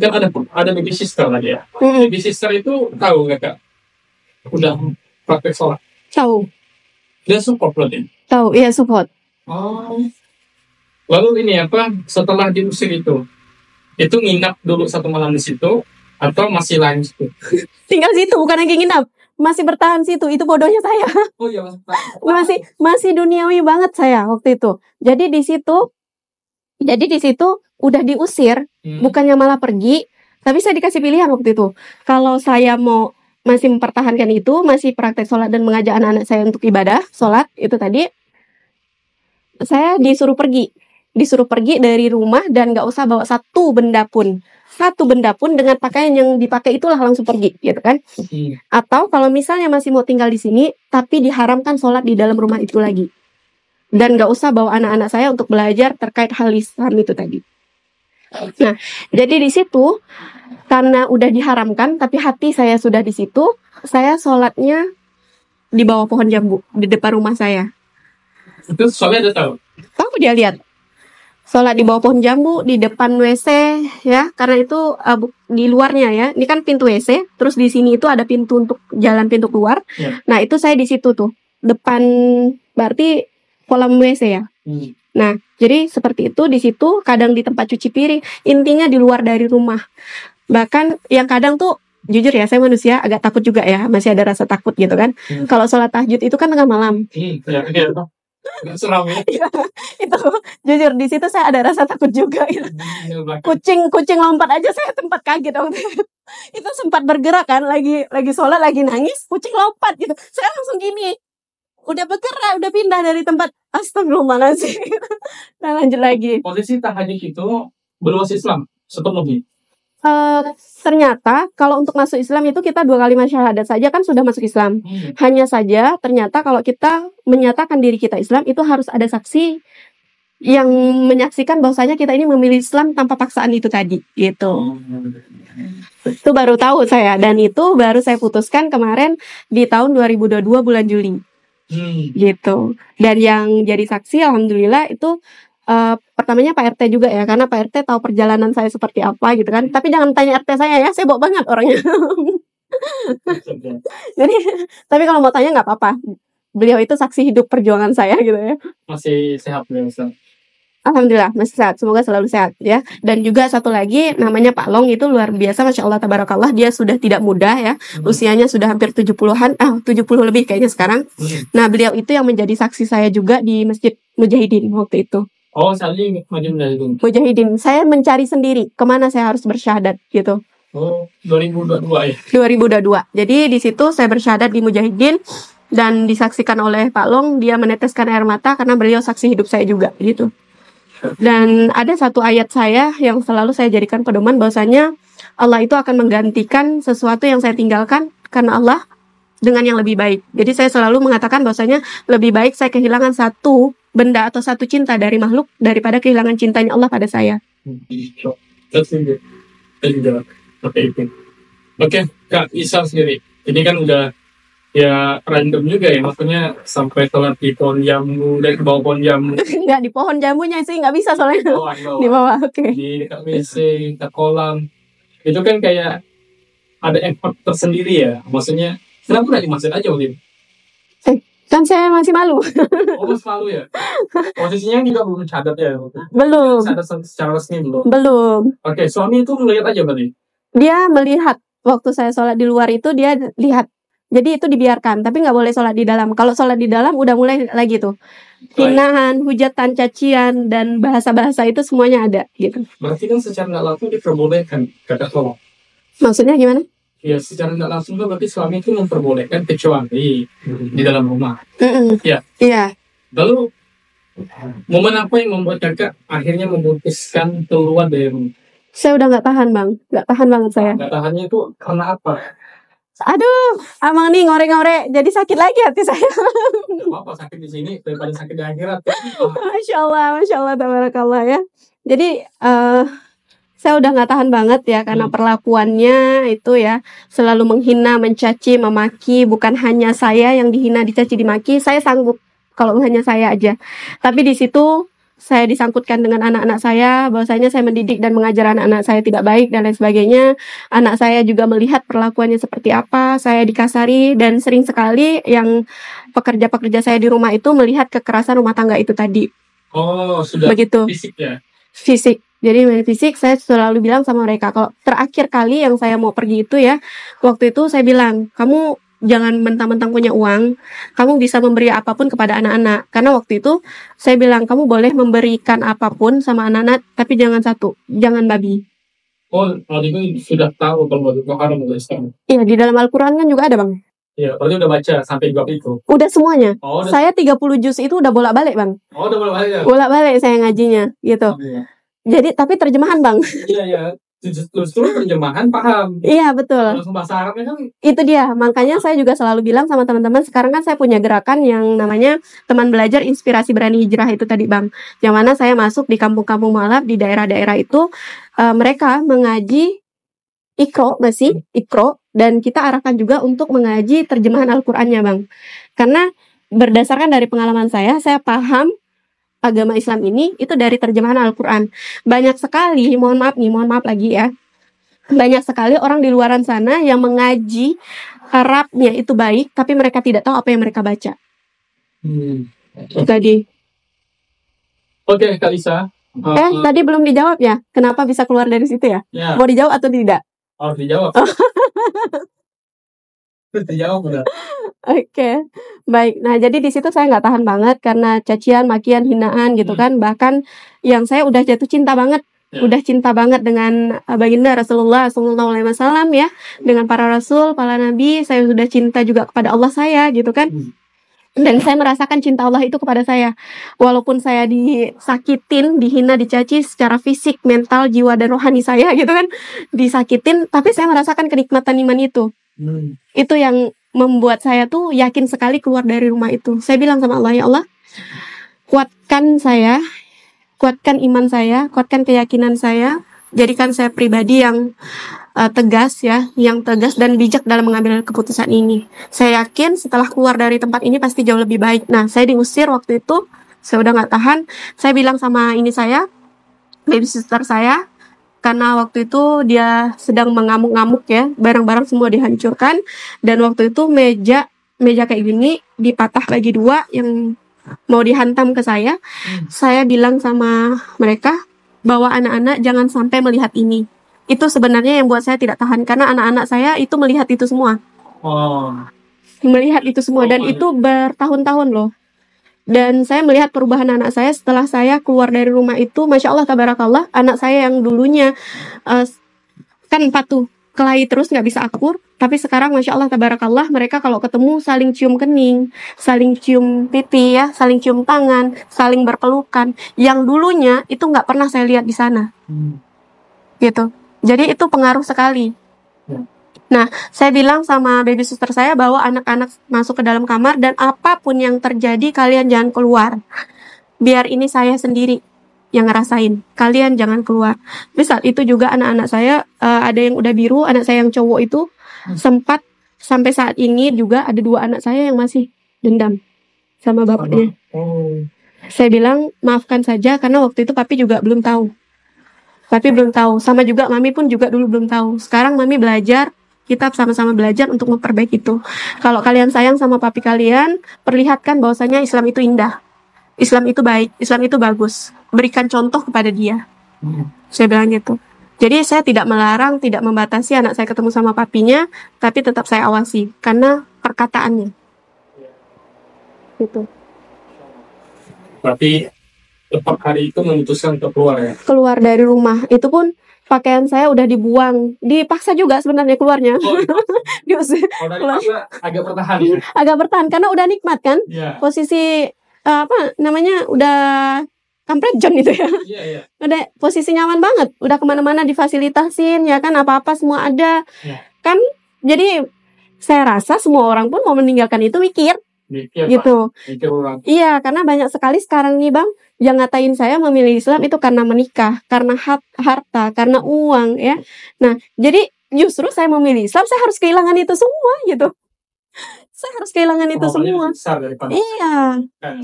kan ada baby sister lagi ya. Baby sister itu tahu kakak udah praktek sholat? Tahu. Dia support berarti? Tahu, iya support. Lalu ini setelah diusir itu nginap dulu 1 malam di situ atau masih lain situ? Tinggal situ, bukan lagi nginap, masih bertahan situ. Itu bodohnya saya. Oh iya, masih duniawi banget saya waktu itu. Jadi di situ udah diusir, bukannya malah pergi, tapi saya dikasih pilihan waktu itu. Kalau saya mau masih mempertahankan itu, masih praktek sholat dan mengajak anak-anak saya untuk ibadah sholat itu tadi, saya disuruh pergi dari rumah dan nggak usah bawa satu benda pun dengan pakaian yang dipakai itulah langsung pergi gitu kan. Atau kalau misalnya masih mau tinggal di sini tapi diharamkan sholat di dalam rumah itu lagi, dan nggak usah bawa anak-anak saya untuk belajar terkait hal Islam itu tadi. Nah, jadi di situ karena udah diharamkan tapi hati saya sudah di situ, saya sholatnya di bawah pohon jambu di depan rumah saya. Itu soalnya ada tahu Dia lihat sholat di bawah pohon jambu di depan WC ya, karena itu di luarnya ya. Ini kan pintu WC, terus di sini itu ada pintu untuk jalan pintu keluar. Nah, itu saya di situ tuh depan, berarti kolam WC ya. Nah, jadi seperti itu di situ, kadang di tempat cuci piring, intinya di luar dari rumah. Bahkan yang kadang tuh jujur ya, saya manusia agak takut juga ya, masih ada rasa takut gitu kan. Kalau sholat tahajud itu kan tengah malam. Ya, nggak seram ya. Itu jujur di situ saya ada rasa takut juga gitu. Kucing lompat aja saya tempat kaget waktu itu. Itu sempat bergerak kan, lagi sholat lagi nangis, kucing lompat gitu. Saya langsung gini, udah bergerak, udah pindah dari tempat, astagfirullahaladzim. Nah lanjut lagi. Posisi tahajud itu berluas Islam sepenuhnya. Ternyata kalau untuk masuk Islam itu kita 2 kalimat syahadat saja kan sudah masuk Islam. Hanya saja ternyata kalau kita menyatakan diri kita Islam itu harus ada saksi yang menyaksikan bahwasanya kita ini memilih Islam tanpa paksaan itu tadi gitu. Itu baru tahu saya, dan itu baru saya putuskan kemarin di tahun 2022 bulan Juli gitu. Dan yang jadi saksi alhamdulillah itu pertamanya Pak RT juga ya, karena Pak RT tahu perjalanan saya seperti apa gitu kan. Tapi jangan tanya RT saya ya, saya bawa banget orangnya. Jadi, tapi kalau mau tanya nggak apa-apa. Beliau itu saksi hidup perjuangan saya gitu ya. Masih sehat ya Ustaz? Alhamdulillah masih sehat, semoga selalu sehat ya. Dan juga satu lagi namanya Pak Long, itu luar biasa, Masya Allah tabarakallah. Dia sudah tidak muda ya, usianya sudah hampir 70-an, 70 lebih kayaknya sekarang. Nah beliau itu yang menjadi saksi saya juga di Masjid Mujahidin waktu itu. Oh, saat ini Mujahidin. Mujahidin, saya mencari sendiri kemana saya harus bersyahadat gitu. Oh, 2022 ya? 2022. Jadi di situ saya bersyahadat di Mujahidin dan disaksikan oleh Pak Long. Dia meneteskan air mata karena beliau saksi hidup saya juga gitu. Dan ada satu ayat saya yang selalu saya jadikan pedoman bahwasanya Allah itu akan menggantikan sesuatu yang saya tinggalkan karena Allah dengan yang lebih baik. Jadi saya selalu mengatakan bahwasanya lebih baik saya kehilangan satu benda atau satu cinta dari makhluk daripada kehilangan cintanya Allah pada saya. Oke, Kak Isa sendiri. Ini kan udah ya random juga ya, maksudnya sampai sholat di pohon jambu dan ke bawah pohon jambu. Nggak di pohon jambunya sih, nggak bisa soalnya. Di bawah, oke. Di dekat WC, dekat kolam. Itu kan kayak ada effort tersendiri ya. Maksudnya, kenapa nggak di masjid aja waktu itu? Kan saya masih malu. Oh, masih malu ya? Posisinya juga belum cadat ya? Belum. Cadat secara resmi belum? Belum. Oke, suami itu melihat aja berarti? Dia melihat. Waktu saya sholat di luar itu dia lihat. Jadi itu dibiarkan, tapi nggak boleh sholat di dalam. Kalau sholat di dalam udah mulai lagi tuh. Hinaan, hujatan, cacian, dan bahasa-bahasa itu semuanya ada gitu. Berarti kan secara nggak langsung diperbolehkan, kata tolong. Maksudnya gimana? Ya, secara nggak langsung kan berarti suami itu memperbolehkan kecuali di dalam rumah. Ya. Iya. Lalu, momen apa yang membuat kakak akhirnya memutuskan keluar dari rumah? Saya udah nggak tahan bang, nggak tahan banget saya. Nggak tahannya itu karena apa? Aduh, abang nih ngore-ngore, jadi sakit lagi hati saya. Nggak apa-apa, sakit di sini daripada sakit di akhirat. Masya Allah, tabarakallah ya. Jadi, saya udah nggak tahan banget ya, karena perlakuannya itu ya, selalu menghina, mencaci, memaki. Bukan hanya saya yang dihina, dicaci, dimaki, saya sanggup kalau hanya saya aja. Tapi di situ, saya disangkutkan dengan anak-anak saya, bahwasanya saya mendidik dan mengajar anak-anak saya tidak baik dan lain sebagainya. Anak saya juga melihat perlakuannya seperti apa, saya dikasari, dan sering sekali yang pekerja-pekerja saya di rumah itu melihat kekerasan rumah tangga itu tadi. Oh, sudah begitu. Fisik ya? Fisik. Jadi main fisik, saya selalu bilang sama mereka, kalau terakhir kali yang saya mau pergi itu ya, waktu itu saya bilang, kamu jangan mentang-mentang punya uang, kamu bisa memberi apapun kepada anak-anak. Karena waktu itu saya bilang, kamu boleh memberikan apapun sama anak-anak, tapi jangan jangan babi. Oh, waktu itu sudah tahu kalau itu haram oleh Islam. Iya, di dalam Al-Quran kan juga ada bang. Iya, berarti udah baca sampai bab itu. Udah semuanya. Oh, udah. Saya 30 juz itu udah bolak-balik bang. Oh, udah bolak-balik ya? Bolak-balik saya ngajinya, gitu. Oh, iya. Jadi, tapi terjemahan bang. Iya. Justru terjemahan paham. Iya betul. Langsung bahasa Arabnya kan. Itu dia, makanya saya juga selalu bilang sama teman-teman, sekarang kan saya punya gerakan yang namanya Teman Belajar Inspirasi Berani Hijrah itu tadi bang. Yang mana saya masuk di kampung-kampung mualaf di daerah-daerah itu, mereka mengaji Iqro, dan kita arahkan juga untuk mengaji terjemahan Al-Qur'annya bang. Karena berdasarkan dari pengalaman saya paham agama Islam ini itu dari terjemahan Al-Quran. Banyak sekali, mohon maaf lagi ya, banyak sekali orang di luaran sana yang mengaji Arabnya itu baik, tapi mereka tidak tahu apa yang mereka baca. Tadi. Oke, Kak Isa. Tadi belum dijawab ya, kenapa bisa keluar dari situ ya? Ya. Mau dijawab atau tidak? Harus dijawab. Terjawab udah. Oke, baik. Nah, jadi di situ saya nggak tahan banget karena cacian, makian, hinaan gitu kan. Bahkan yang saya udah jatuh cinta banget, Ya. udah cinta banget dengan baginda Rasulullah SAW ya, dengan para rasul, para nabi. Saya sudah cinta juga kepada Allah saya gitu kan. Dan saya merasakan cinta Allah itu kepada saya. Walaupun saya disakitin, dihina, dicaci secara fisik, mental, jiwa, dan rohani saya gitu kan. Disakitin, tapi saya merasakan kenikmatan iman itu. Itu yang membuat saya tuh yakin sekali keluar dari rumah itu. Saya bilang sama Allah, ya Allah, kuatkan saya, kuatkan iman saya, kuatkan keyakinan saya, jadikan saya pribadi yang tegas ya, yang tegas dan bijak dalam mengambil keputusan ini. Saya yakin setelah keluar dari tempat ini pasti jauh lebih baik. Nah, saya diusir waktu itu, saya udah nggak tahan. Saya bilang sama ini saya, babysitter saya, karena waktu itu dia sedang mengamuk-ngamuk ya, barang-barang semua dihancurkan, dan waktu itu meja kayak gini dipatah bagi dua yang mau dihantam ke saya. Saya bilang sama mereka bahwa anak-anak jangan sampai melihat ini. Itu sebenarnya yang buat saya tidak tahan, karena anak-anak saya itu melihat itu semua. Melihat itu semua, dan itu bertahun-tahun loh. Dan saya melihat perubahan anak saya setelah saya keluar dari rumah itu. Masya Allah, tabarakallah, anak saya yang dulunya kan patuh kelahi terus nggak bisa akur, tapi sekarang Masya Allah, tabarakallah, mereka kalau ketemu saling cium kening, saling cium pipi ya, saling cium tangan, saling berpelukan. Yang dulunya itu nggak pernah saya lihat di sana. Gitu. Jadi itu pengaruh sekali. Nah, saya bilang sama babysitter saya bahwa anak-anak masuk ke dalam kamar dan apapun yang terjadi kalian jangan keluar. Biar ini saya sendiri yang ngerasain. Kalian jangan keluar. Tapi saat itu juga anak-anak saya ada yang udah biru, anak saya yang cowok itu sempat sampai saat ini juga ada 2 anak saya yang masih dendam sama bapaknya. Saya bilang maafkan saja karena waktu itu papi juga belum tahu. Papi belum tahu, sama juga mami pun juga dulu belum tahu. Sekarang mami belajar, kita sama-sama belajar untuk memperbaiki itu. Kalau kalian sayang sama papi kalian, perlihatkan bahwasanya Islam itu indah. Islam itu baik, Islam itu bagus. Berikan contoh kepada dia. Saya bilang gitu. Jadi saya tidak melarang, tidak membatasi anak saya ketemu sama papinya, tapi tetap saya awasi karena perkataannya. Gitu. Berarti tepat hari itu memutuskan untuk keluar ya? Keluar dari rumah. Itu pun pakaian saya udah dibuang. Dipaksa juga sebenarnya keluarnya. Diusir. Dari masa agak bertahan ya? Agak bertahan karena udah nikmat kan. Posisi udah kampret John itu ya. Udah posisi nyaman banget. Udah kemana-mana difasilitasin ya kan, apa-apa semua ada. Kan jadi saya rasa semua orang pun mau meninggalkan itu mikir gitu. Iya, karena banyak sekali sekarang nih Bang yang ngatain saya memilih Islam itu karena menikah, karena harta, karena uang ya. Nah, jadi justru saya memilih Islam, saya harus kehilangan itu semua gitu. Saya harus kehilangan itu semua.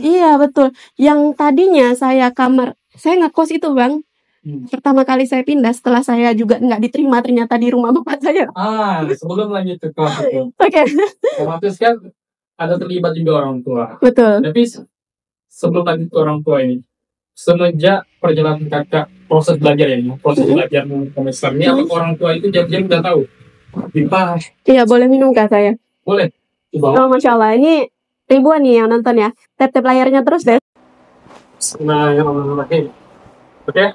Iya, betul. Yang tadinya saya ngekos itu Bang. Pertama kali saya pindah setelah saya juga nggak diterima ternyata di rumah bapak saya. Sebelum lanjut ke kelas itu. Oke. Otomatis kan ada terlibat juga orang tua. Betul. Tapi sebelum lanjut ke orang tua ini, semenjak perjalanan kakak proses belajar ini, proses belajar Islam ini, apa orang tua itu jam-jam udah tahu? Dibahas. Iya, boleh minum kah saya? Boleh. Oh, Masya Allah, ini ribuan nih yang nonton ya. Tap-tap layarnya terus deh. Bismillahirrahmanirrahim. Oke.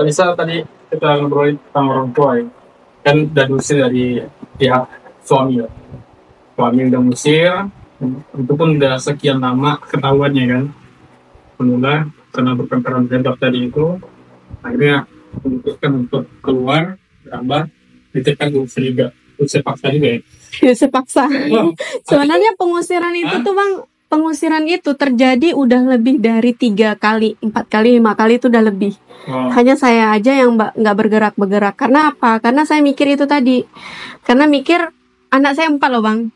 Misal tadi kita ngobrolin tentang orang tua ya. Kan udah diusir dari pihak suami ya. Suami udah ngusir, itu pun udah sekian lama ketahuannya kan. Pemula karena berperkara gender tadi itu, akhirnya memutuskan untuk keluar, berambah, ditekan diusir juga. Usir paksa juga ya? Usir paksa. Sebenarnya pengusiran itu tuh Bang, pengusiran itu terjadi udah lebih dari 3 kali, 4 kali, 5 kali itu udah lebih. Hanya saya aja yang nggak bergerak-bergerak. Karena apa? Karena saya mikir itu tadi. Karena mikir anak saya 4 loh Bang.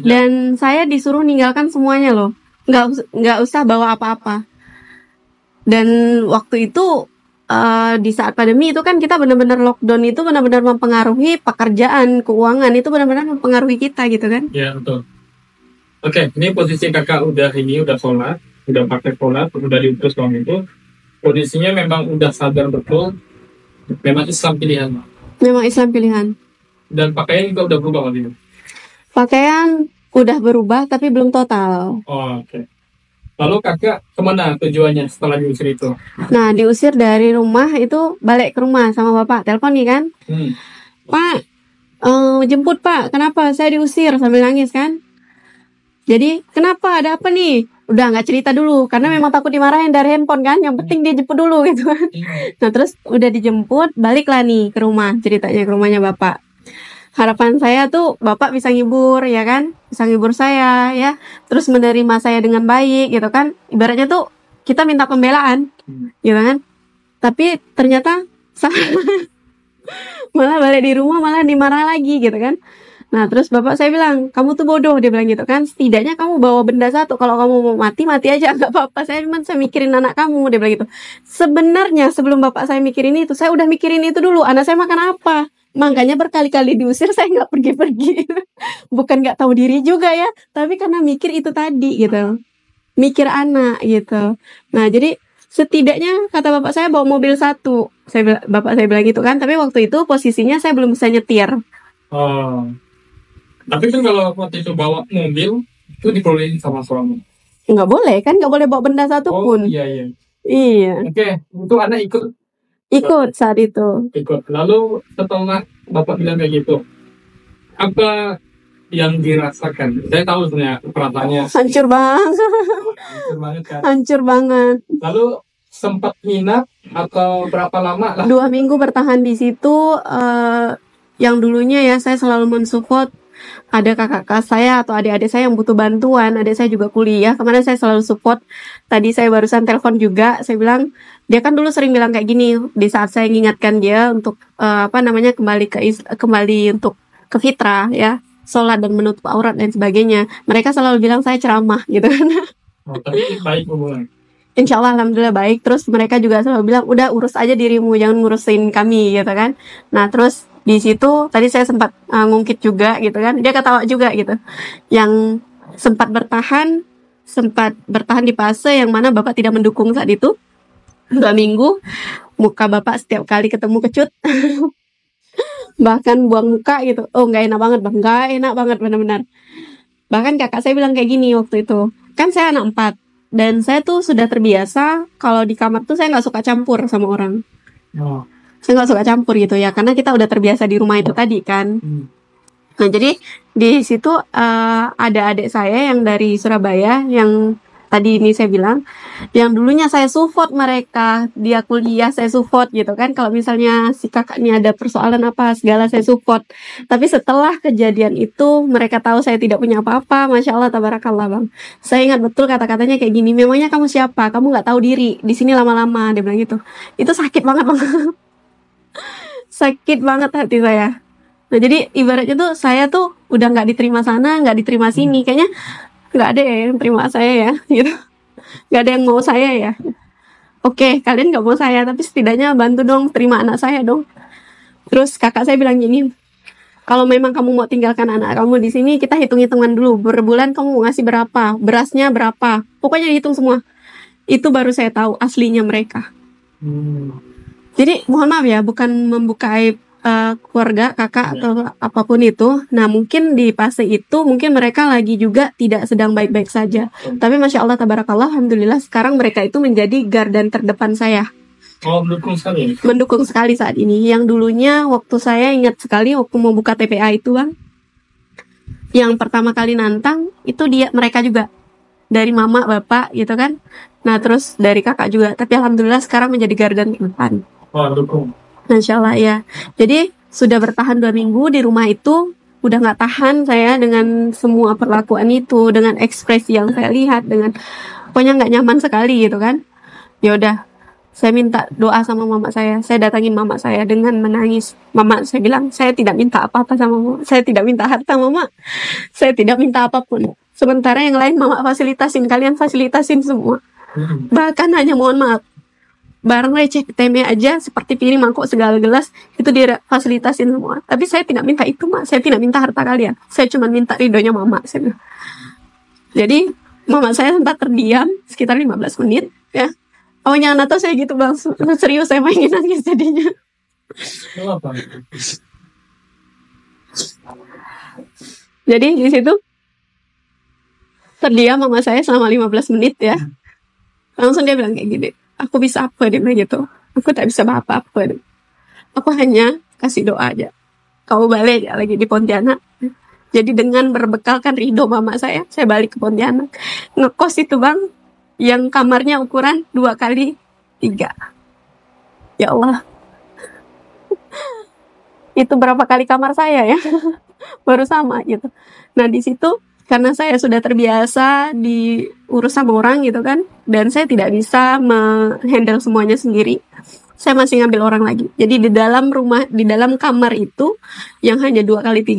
Dan saya disuruh ninggalkan semuanya loh. Nggak usah bawa apa-apa. Dan waktu itu di saat pandemi itu kan kita benar-benar lockdown, itu benar-benar mempengaruhi pekerjaan, keuangan, itu benar-benar mempengaruhi kita gitu kan. Iya betul. Oke, ini posisi kakak udah sholat, udah pakai sholat, udah diutus suami itu, posisinya memang udah sadar betul, memang Islam pilihan. Memang Islam pilihan. Dan pakaian juga udah berubah waktu itu. Pakaian udah berubah tapi belum total. Oh, oke. Lalu kakak kemana tujuannya setelah diusir itu? Nah, diusir dari rumah itu balik ke rumah sama bapak. Telepon nih kan. Pak, jemput Pak. Kenapa? Saya diusir sambil nangis kan. Jadi, kenapa? Ada apa nih? Udah nggak cerita dulu. Karena memang takut dimarahin dari handphone kan. Yang penting dia jemput dulu gitu kan. Nah, terus udah dijemput, baliklah nih ke rumah. Ceritanya ke rumahnya bapak. Harapan saya tuh bapak bisa ngibur ya kan. Bisa ngibur saya ya. Terus menerima saya dengan baik gitu kan. Ibaratnya tuh kita minta pembelaan gitu kan. Tapi ternyata malah balik di rumah malah dimarah lagi gitu kan. Nah terus bapak saya bilang, kamu tuh bodoh, dia bilang gitu kan. Setidaknya kamu bawa benda satu. Kalau kamu mau mati, mati aja, nggak apa-apa. Saya mikirin anak kamu, dia bilang gitu. Sebenarnya sebelum bapak saya mikirin itu, saya udah mikirin itu dulu. Anak saya makan apa? Makanya berkali-kali diusir, saya nggak pergi-pergi. Bukan nggak tahu diri juga ya, tapi karena mikir itu tadi gitu. Mikir anak gitu. Nah jadi setidaknya kata bapak saya bawa mobil satu. Bapak saya bilang gitu kan. Tapi waktu itu posisinya saya belum bisa nyetir. Oh. Tapi kan kalau waktu itu bawa mobil itu dibolehin sama suami. Nggak boleh kan, nggak boleh bawa benda satu pun. Iya. Iya. Oke, itu anak ikut saat itu. Ikut. Lalu setelah bapak bilang kayak gitu, apa yang dirasakan? Saya tahu sebenarnya perasaannya Hancur banget. hancur banget kan. Hancur banget. Lalu sempat nginap atau berapa lama lah? 2 minggu bertahan di situ. Yang dulunya ya saya selalu mensupport. Ada kakak saya atau adik-adik saya yang butuh bantuan. Adik saya juga kuliah. Kemarin saya selalu support. Tadi saya barusan telepon juga. Saya bilang, dia kan dulu sering bilang kayak gini. Di saat saya mengingatkan dia untuk kembali untuk ke fitrah ya, sholat dan menutup aurat dan sebagainya. Mereka selalu bilang saya ceramah gitu kan. Oh, tapi baik hubungan. Insya Allah alhamdulillah baik. Terus mereka juga selalu bilang, udah urus aja dirimu, jangan ngurusin kami gitu kan. Nah terus di situ tadi saya sempat ngungkit juga gitu kan, dia ketawa juga gitu. Yang sempat bertahan di fase yang mana bapak tidak mendukung saat itu. 2 minggu muka bapak setiap kali ketemu kecut bahkan buang muka gitu. Oh nggak enak banget bang, nggak enak banget benar-benar. Bahkan kakak saya bilang kayak gini waktu itu, kan saya anak 4 dan saya tuh sudah terbiasa kalau di kamar tuh saya nggak suka campur sama orang. Saya nggak suka campur gitu ya, karena kita udah terbiasa di rumah itu tadi kan. Nah jadi di situ ada adik saya yang dari Surabaya yang tadi ini saya bilang, yang dulunya saya support mereka, dia kuliah saya support gitu kan. Kalau misalnya si kakak ini ada persoalan apa segala saya support. Tapi setelah kejadian itu mereka tahu saya tidak punya apa-apa, masya Allah tabarakallah bang. Saya ingat betul kata-katanya kayak gini, memangnya kamu siapa? Kamu nggak tahu diri di sini lama-lama, dia bilang gitu. Itu sakit banget bang. Sakit banget hati saya. Nah jadi ibaratnya tuh saya tuh udah nggak diterima sana, nggak diterima sini. Kayaknya nggak ada ya yang terima saya ya, gitu. Nggak ada yang mau saya ya. Oke, kalian nggak mau saya, tapi setidaknya bantu dong, terima anak saya dong. Terus kakak saya bilang gini, kalau memang kamu mau tinggalkan anak kamu di sini, kita hitung-hitungan dulu. Berbulan kamu mau ngasih berapa, berasnya berapa, pokoknya dihitung semua. Itu baru saya tahu aslinya mereka. Jadi mohon maaf ya, bukan membuka aib keluarga, kakak atau apapun itu. Nah mungkin di fase itu mungkin mereka lagi juga tidak sedang baik-baik saja. Tapi masya Allah tabarakallah, alhamdulillah sekarang mereka itu menjadi gardan terdepan saya. Oh mendukung sekali. Mendukung sekali saat ini. Yang dulunya waktu saya ingat sekali waktu mau buka TPA itu bang, yang pertama kali nantang itu mereka juga dari mama bapak gitu kan. Nah terus dari kakak juga. Tapi alhamdulillah sekarang menjadi gardan terdepan. Oh dukung. Insya Allah ya. Jadi sudah bertahan 2 minggu di rumah itu, udah nggak tahan saya dengan semua perlakuan itu, dengan ekspresi yang saya lihat, dengan pokoknya nggak nyaman sekali gitu kan. Ya udah, saya minta doa sama mama saya datangin mama saya dengan menangis. Mama saya bilang, saya tidak minta apa-apa sama mama, saya tidak minta harta mama, saya tidak minta apapun. Sementara yang lain mama fasilitasin, kalian fasilitasin semua. Bahkan hanya mohon maaf, barang receh teme aja seperti piring, mangkok, segala gelas itu dia fasilitasin semua. Tapi saya tidak minta itu mak, saya tidak minta harta kalian, saya cuma minta ridhonya mama saya. Jadi mama saya sempat terdiam sekitar 15 menit ya. Awalnya anak tuh saya gitu bang, serius saya mainin nangis jadinya. Jadi di situ terdiam mama saya selama 15 menit ya. Langsung dia bilang kayak gini, aku bisa apa, dia bilang gitu. Aku tak bisa apa-apa. Aku hanya kasih doa aja. Kau balik ya lagi di Pontianak. Jadi dengan berbekalkan ridho mama saya balik ke Pontianak. Ngekos itu bang, yang kamarnya ukuran 2x3. Ya Allah. Itu berapa kali kamar saya ya? Baru sama gitu. Nah di situ karena saya sudah terbiasa diurus sama orang gitu kan, dan saya tidak bisa menghandle semuanya sendiri. Saya masih ngambil orang lagi. Jadi di dalam kamar itu yang hanya 2x3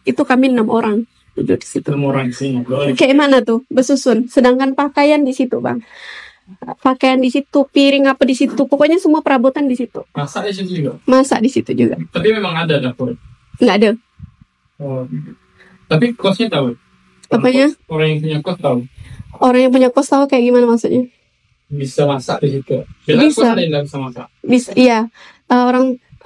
itu kami 6 orang tidur di situ. 6 orang sih. Kayak mana tuh? Besusun. Sedangkan pakaian di situ, Bang. Pakaian di situ, piring apa di situ, pokoknya semua perabotan di situ. Masak di situ juga. Masak di situ juga. Tapi memang ada dapur. Nggak ada. Oh. Tapi kosnya tahu. Apanya? Orang yang punya kos tahu. Orang yang punya kos tahu kayak gimana maksudnya? Bisa masak di situ. Biasanya Bisa. kos ada yang nggak bisa masak. Bisa, iya.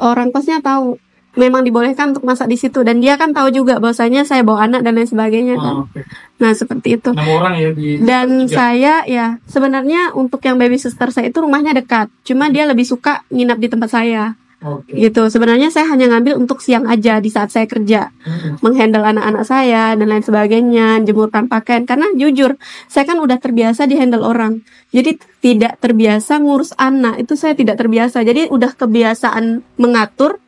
Orang kosnya tahu memang dibolehkan untuk masak di situ, dan dia kan tahu juga bahwasanya saya bawa anak dan lain sebagainya kan. Oke. Nah seperti itu. 6 orang ya di. Dan tiga. saya ya sebenarnya untuk yang baby sister saya itu rumahnya dekat, cuma dia lebih suka nginap di tempat saya Oke. gitu. Sebenarnya saya hanya ngambil untuk siang aja di saat saya kerja, menghandle anak-anak saya dan lain sebagainya, jemurkan pakaian. Karena jujur saya kan udah terbiasa dihandle orang, jadi tidak terbiasa ngurus anak. Itu saya tidak terbiasa, jadi udah kebiasaan mengatur.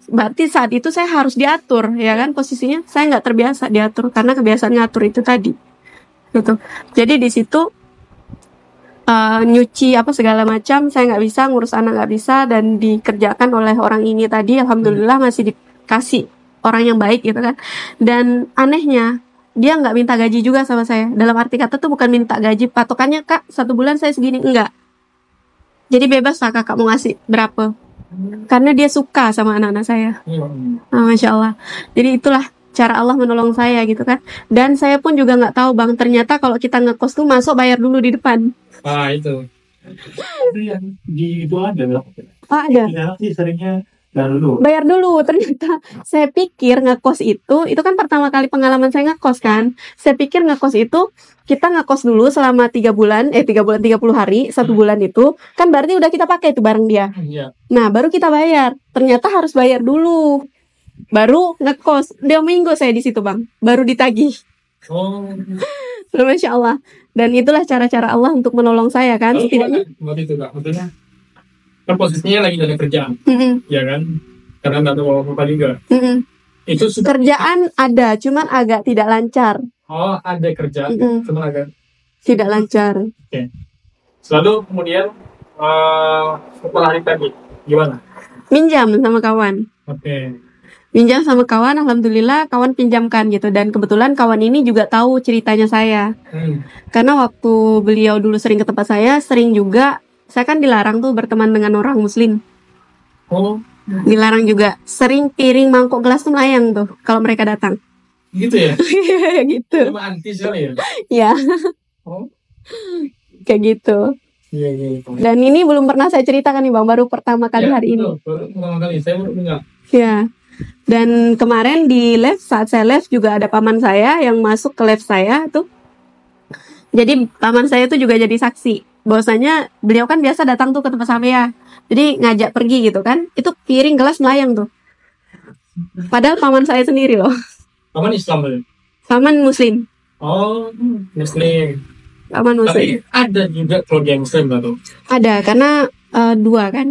Berarti saat itu saya harus diatur, ya kan, posisinya saya nggak terbiasa diatur karena kebiasaan ngatur itu tadi, gitu. Jadi di situ nyuci apa segala macam saya nggak bisa, ngurus anak nggak bisa, dan dikerjakan oleh orang ini tadi. Alhamdulillah masih dikasih orang yang baik gitu kan. Dan anehnya dia nggak minta gaji juga sama saya. Dalam arti kata tuh bukan minta gaji patokannya, Kak 1 bulan saya segini, enggak. Jadi bebas lah kakak mau ngasih berapa. Karena dia suka sama anak-anak saya. Nah, Masya Allah. Jadi itulah cara Allah menolong saya gitu kan. Dan saya pun juga nggak tahu bang, ternyata kalau kita ngekos tuh masuk bayar dulu di depan. Itu yang di itu ada loh. Oh ada. Ya sih seringnya dulu. Bayar dulu. Ternyata saya pikir ngekos itu kan pertama kali pengalaman saya ngekos kan. Saya pikir ngekos itu kita ngekos dulu selama 3 bulan 30 hari, 1 bulan itu kan berarti udah kita pakai itu barang dia. Iya. Nah baru kita bayar. Ternyata harus bayar dulu, baru ngekos. 2 minggu saya di situ bang, baru ditagih. Oh. Masya Allah. Dan itulah cara-cara Allah untuk menolong saya kan. Setidaknya. Buat itu kak, maksudnya kan posisinya lagi dari kerjaan, Mm-mm, ya kan? Karena nggak tahu apa-apa juga. mm-mm. Itu sudah. Kerjaan ada, cuman agak tidak lancar. Oh, ada kerjaan, Mm-mm. cuma agak. Tidak lancar. Lalu kemudian setelah hari tadi gimana? Minjam sama kawan. Oke. Pinjam sama kawan, alhamdulillah kawan pinjamkan gitu. Dan kebetulan kawan ini juga tahu ceritanya saya. Karena waktu beliau dulu sering ke tempat saya juga, saya kan dilarang tuh berteman dengan orang muslim. Oh, Dilarang juga. Sering piring, mangkok, gelas tuh melayang tuh kalau mereka datang. gitu ya? Gitu. Cuma anti sekali ya? Ya, Oh, kayak gitu. iya. Dan ini belum pernah saya ceritakan nih Bang, baru pertama kali hari ini. Baru pertama kali, saya baru dengar. Ya. Dan kemarin di live, saat saya live juga ada paman saya yang masuk ke live saya tuh. Jadi paman saya tuh juga jadi saksi. Bahwasanya beliau kan biasa datang tuh ke tempat saya. Jadi ngajak pergi gitu kan. Itu piring gelas melayang tuh. Padahal paman saya sendiri loh. Paman Islam ya? Paman muslim. Oh, Muslim. Paman muslim. Tapi ada juga keluarga yang Muslim nggak tuh? Ada, karena 2 kan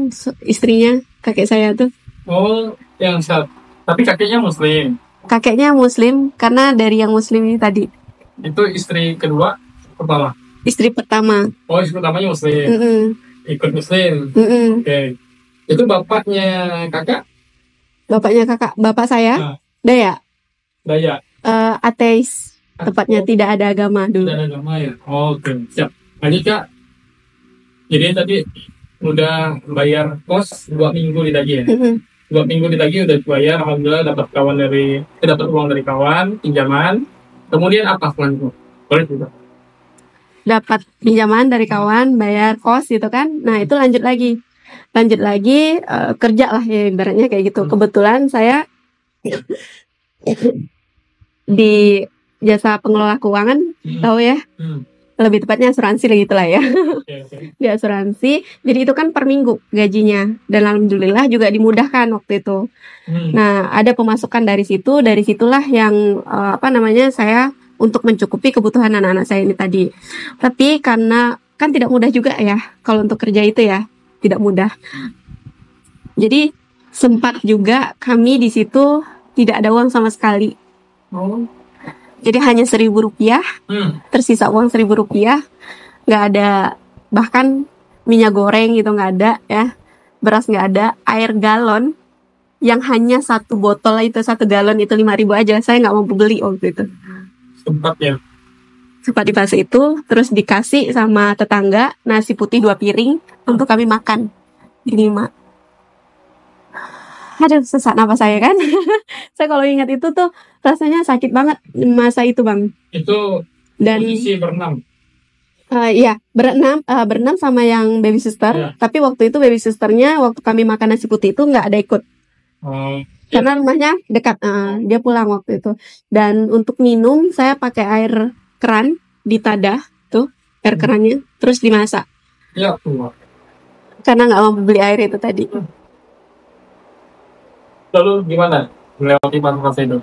istrinya kakek saya tuh. Oh, yang satu. Tapi kakeknya Muslim. Kakeknya muslim karena dari yang muslim ini tadi. Itu istri kedua, pertama. Istri pertama. Oh, istri pertamanya Muslim. Mm-mm. Ikut Muslim. Mm-mm. Oke. Itu bapaknya kakak Bapaknya bapak saya Ah. Dayak. Dayak. Ateis. Tepatnya tidak ada agama dulu. Tidak ada agama ya. Oke, siap. Lanjut kak. Jadi tadi udah bayar kos 2 minggu ditagih ya. Mm-mm. 2 minggu ditagih udah bayar. Alhamdulillah dapat dapat uang dari kawan, pinjaman. Kemudian apa selanjutnya? Boleh juga. Dapat pinjaman dari kawan, bayar kos gitu kan. Nah itu lanjut lagi kerja lah ya ibaratnya kayak gitu. Kebetulan saya di jasa pengelola keuangan, tahu ya? Lebih tepatnya asuransi lah gitulah ya. Di asuransi, jadi itu kan per minggu gajinya, dan alhamdulillah juga dimudahkan waktu itu. Nah, ada pemasukan dari situ, dari situlah yang saya untuk mencukupi kebutuhan anak-anak saya ini tadi. Tapi karena kan tidak mudah juga ya kalau untuk kerja itu ya, tidak mudah. Jadi sempat juga kami di situ tidak ada uang sama sekali. Jadi hanya Rp1.000, tersisa uang Rp1.000, nggak ada, bahkan minyak goreng gitu nggak ada ya, beras nggak ada, air galon yang hanya 1 botol itu 1 galon itu 5.000 aja, saya nggak mampu beli waktu itu. Sempat di fase itu, terus dikasih sama tetangga nasi putih 2 piring untuk kami makan di 5. Aduh, sesak napas saya kan. Saya kalau ingat itu tuh rasanya sakit banget masa itu, Bang. Itu Dan posisi berenam. Iya, berenam sama yang baby sister. Iya. Tapi waktu itu baby sisternya waktu kami makan nasi putih itu nggak ada ikut. Karena rumahnya dekat. Dia pulang waktu itu. Dan untuk minum saya pakai air keran di tadah tuh, air kerannya, terus dimasak. Ya, Allah. Karena nggak mau beli air itu tadi. Lalu gimana melewati masa itu?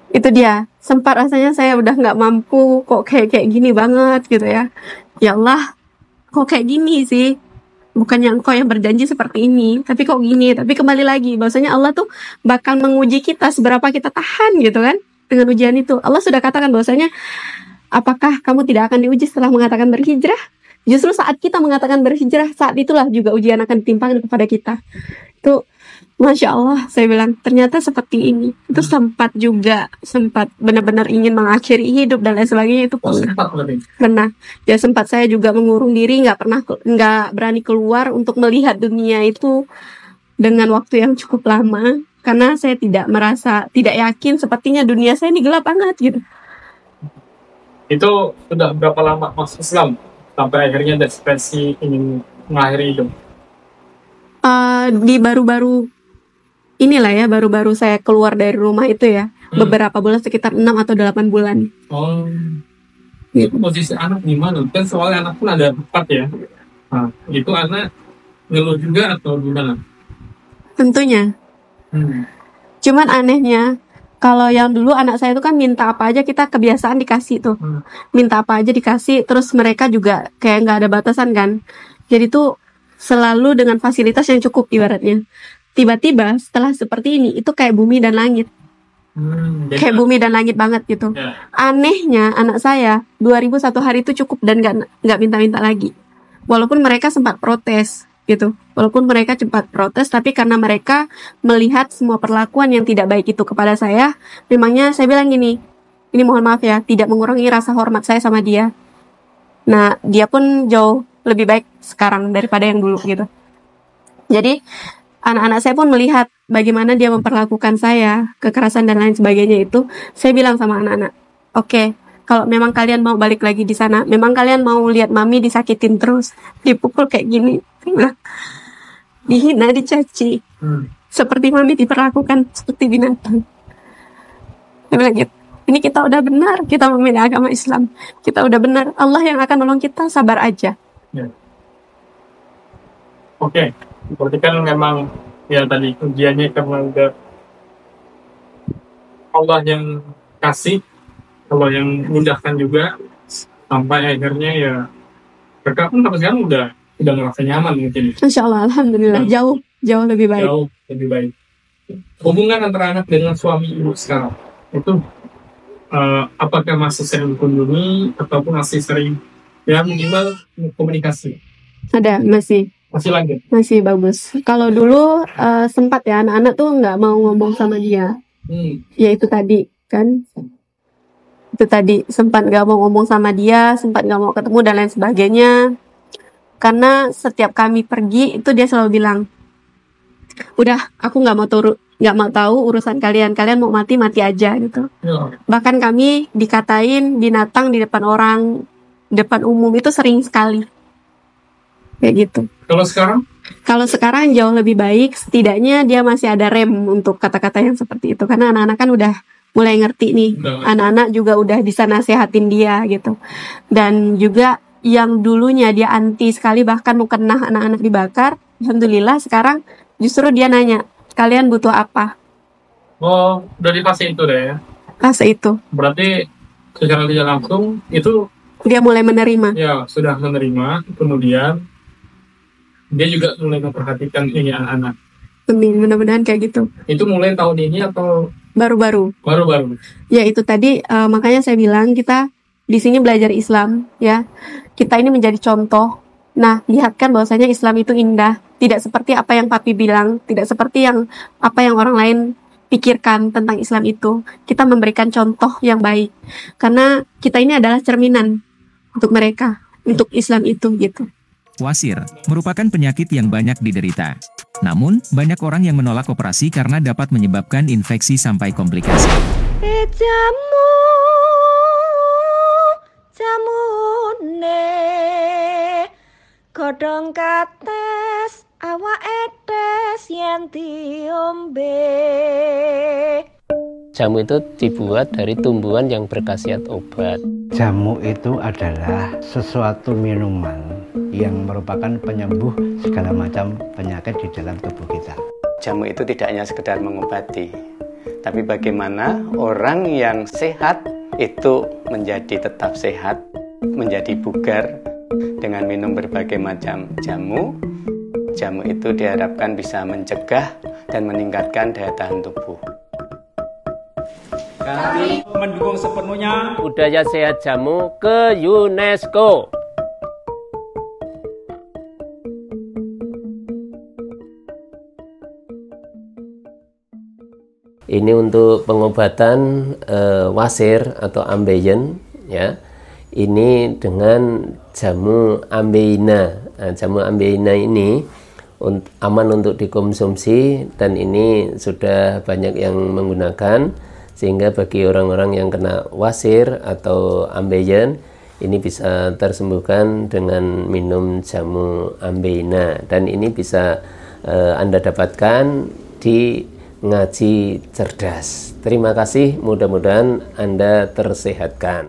Itu dia, sempat rasanya saya udah nggak mampu, kok kayak gini banget gitu ya. Ya Allah, kok kayak gini sih? Bukannya engkau yang berjanji seperti ini, tapi kok gini. Tapi kembali lagi, bahwasanya Allah tuh bakal menguji kita seberapa kita tahan gitu kan dengan ujian itu. Allah sudah katakan bahwasanya, apakah kamu tidak akan diuji setelah mengatakan berhijrah? Justru saat kita mengatakan berhijrah, saat itulah juga ujian akan ditimpakan kepada kita. Itu Masya Allah, saya bilang ternyata seperti ini. Itu sempat benar-benar ingin mengakhiri hidup dan lain sebagainya, itu pernah. Ya sempat saya juga mengurung diri, nggak berani keluar untuk melihat dunia itu dengan waktu yang cukup lama, karena saya tidak yakin sepertinya dunia saya ini gelap banget gitu. Itu sudah berapa lama masuk Islam sampai akhirnya depresi ingin mengakhiri hidup? Di baru-baru saya keluar dari rumah itu ya, beberapa bulan, sekitar 6 atau 8 bulan. Itu posisi anak gimana? Kan soalnya anak pun ada 4 ya. Nah, itu anak ngeluh juga atau gimana? Tentunya. Cuman anehnya, kalau yang dulu anak saya itu kan minta apa aja, kita kebiasaan dikasih tuh. Minta apa aja dikasih, terus mereka juga kayak nggak ada batasan kan. Jadi tuh selalu dengan fasilitas yang cukup ibaratnya. Tiba-tiba setelah seperti ini, itu kayak bumi dan langit. Kayak bumi dan langit banget gitu. Anehnya anak saya 2.000 1 hari itu cukup dan nggak minta-minta lagi. Walaupun mereka sempat protes gitu. Tapi karena mereka melihat semua perlakuan yang tidak baik itu kepada saya, memangnya saya bilang gini, ini mohon maaf ya, tidak mengurangi rasa hormat saya sama dia. Nah, dia pun jauh lebih baik sekarang daripada yang dulu gitu. Jadi anak-anak saya pun melihat bagaimana dia memperlakukan saya, kekerasan dan lain sebagainya itu. Saya bilang sama anak-anak, oke, kalau memang kalian mau balik lagi di sana, memang kalian mau lihat mami disakitin terus, dipukul kayak gini, dihina, dicaci, seperti mami diperlakukan seperti binatang. Saya bilang gitu. Ini kita udah benar, kita memilih agama Islam, kita udah benar, Allah yang akan nolong kita, sabar aja. Oke. Berarti kan memang ya tadi ujiannya karena udah Allah yang kasih, Allah yang mudahkan juga, sampai akhirnya ya mereka pun sampai sekarang udah ngerasa nyaman mungkin. Insya Allah, alhamdulillah, jauh lebih baik. Jauh lebih baik. Hubungan antara anak dengan suami ibu sekarang itu apakah masih sering kunjungi ataupun masih sering ya minimal komunikasi? Ada, masih lanjut. Masih bagus. Kalau dulu sempat ya anak-anak tuh nggak mau ngomong sama dia. Ya itu tadi kan. Itu tadi sempat nggak mau ngomong sama dia, sempat nggak mau ketemu dan lain sebagainya. Karena setiap kami pergi itu dia selalu bilang, udah aku nggak mau tahu urusan kalian mau mati aja gitu. Bahkan kami dikatain binatang di depan orang, depan umum itu sering sekali. Kayak gitu. Kalau sekarang? Kalau sekarang jauh lebih baik, setidaknya dia masih ada rem untuk kata-kata yang seperti itu. Karena anak-anak kan udah mulai ngerti nih. Anak-anak juga udah bisa nasehatin dia gitu. Dan juga yang dulunya dia anti sekali, bahkan mau kena anak-anak dibakar, alhamdulillah sekarang justru dia nanya, kalian butuh apa? Oh, udah di fase itu deh ya. Fase itu. Berarti secara tidak langsung itu Dia mulai menerima. ya sudah menerima, kemudian dia juga mulai memperhatikan ini anak-anak. Amin, mudah-mudahan kayak gitu. Itu mulai tahun ini atau Baru-baru. baru-baru? Ya itu tadi makanya saya bilang kita di sini belajar Islam ya. Kita ini menjadi contoh. Nah, lihatkan bahwasanya Islam itu indah, tidak seperti apa yang papi bilang, tidak seperti yang apa yang orang lain pikirkan tentang Islam itu. Kita memberikan contoh yang baik. Karena kita ini adalah cerminan untuk mereka, untuk Islam itu gitu. Wasir merupakan penyakit yang banyak diderita. Namun, banyak orang yang menolak operasi karena dapat menyebabkan infeksi sampai komplikasi. Jamune godhong kates awake tes yen diombe. Jamu itu dibuat dari tumbuhan yang berkhasiat obat. Jamu itu adalah sesuatu minuman yang merupakan penyembuh segala macam penyakit di dalam tubuh kita. Jamu itu tidak hanya sekedar mengobati, tapi bagaimana orang yang sehat itu menjadi tetap sehat, menjadi bugar dengan minum berbagai macam jamu. Jamu itu diharapkan bisa mencegah dan meningkatkan daya tahan tubuh. Kami mendukung sepenuhnya budaya sehat jamu ke UNESCO. Ini untuk pengobatan wasir atau ambeien ya. Ini dengan jamu ambeina. Nah, jamu ambeina ini aman untuk dikonsumsi dan ini sudah banyak yang menggunakan, sehingga bagi orang-orang yang kena wasir atau ambeien ini bisa tersembuhkan dengan minum jamu ambeina, dan ini bisa Anda dapatkan di Ngaji Cerdas. Terima kasih, mudah-mudahan Anda tersehatkan.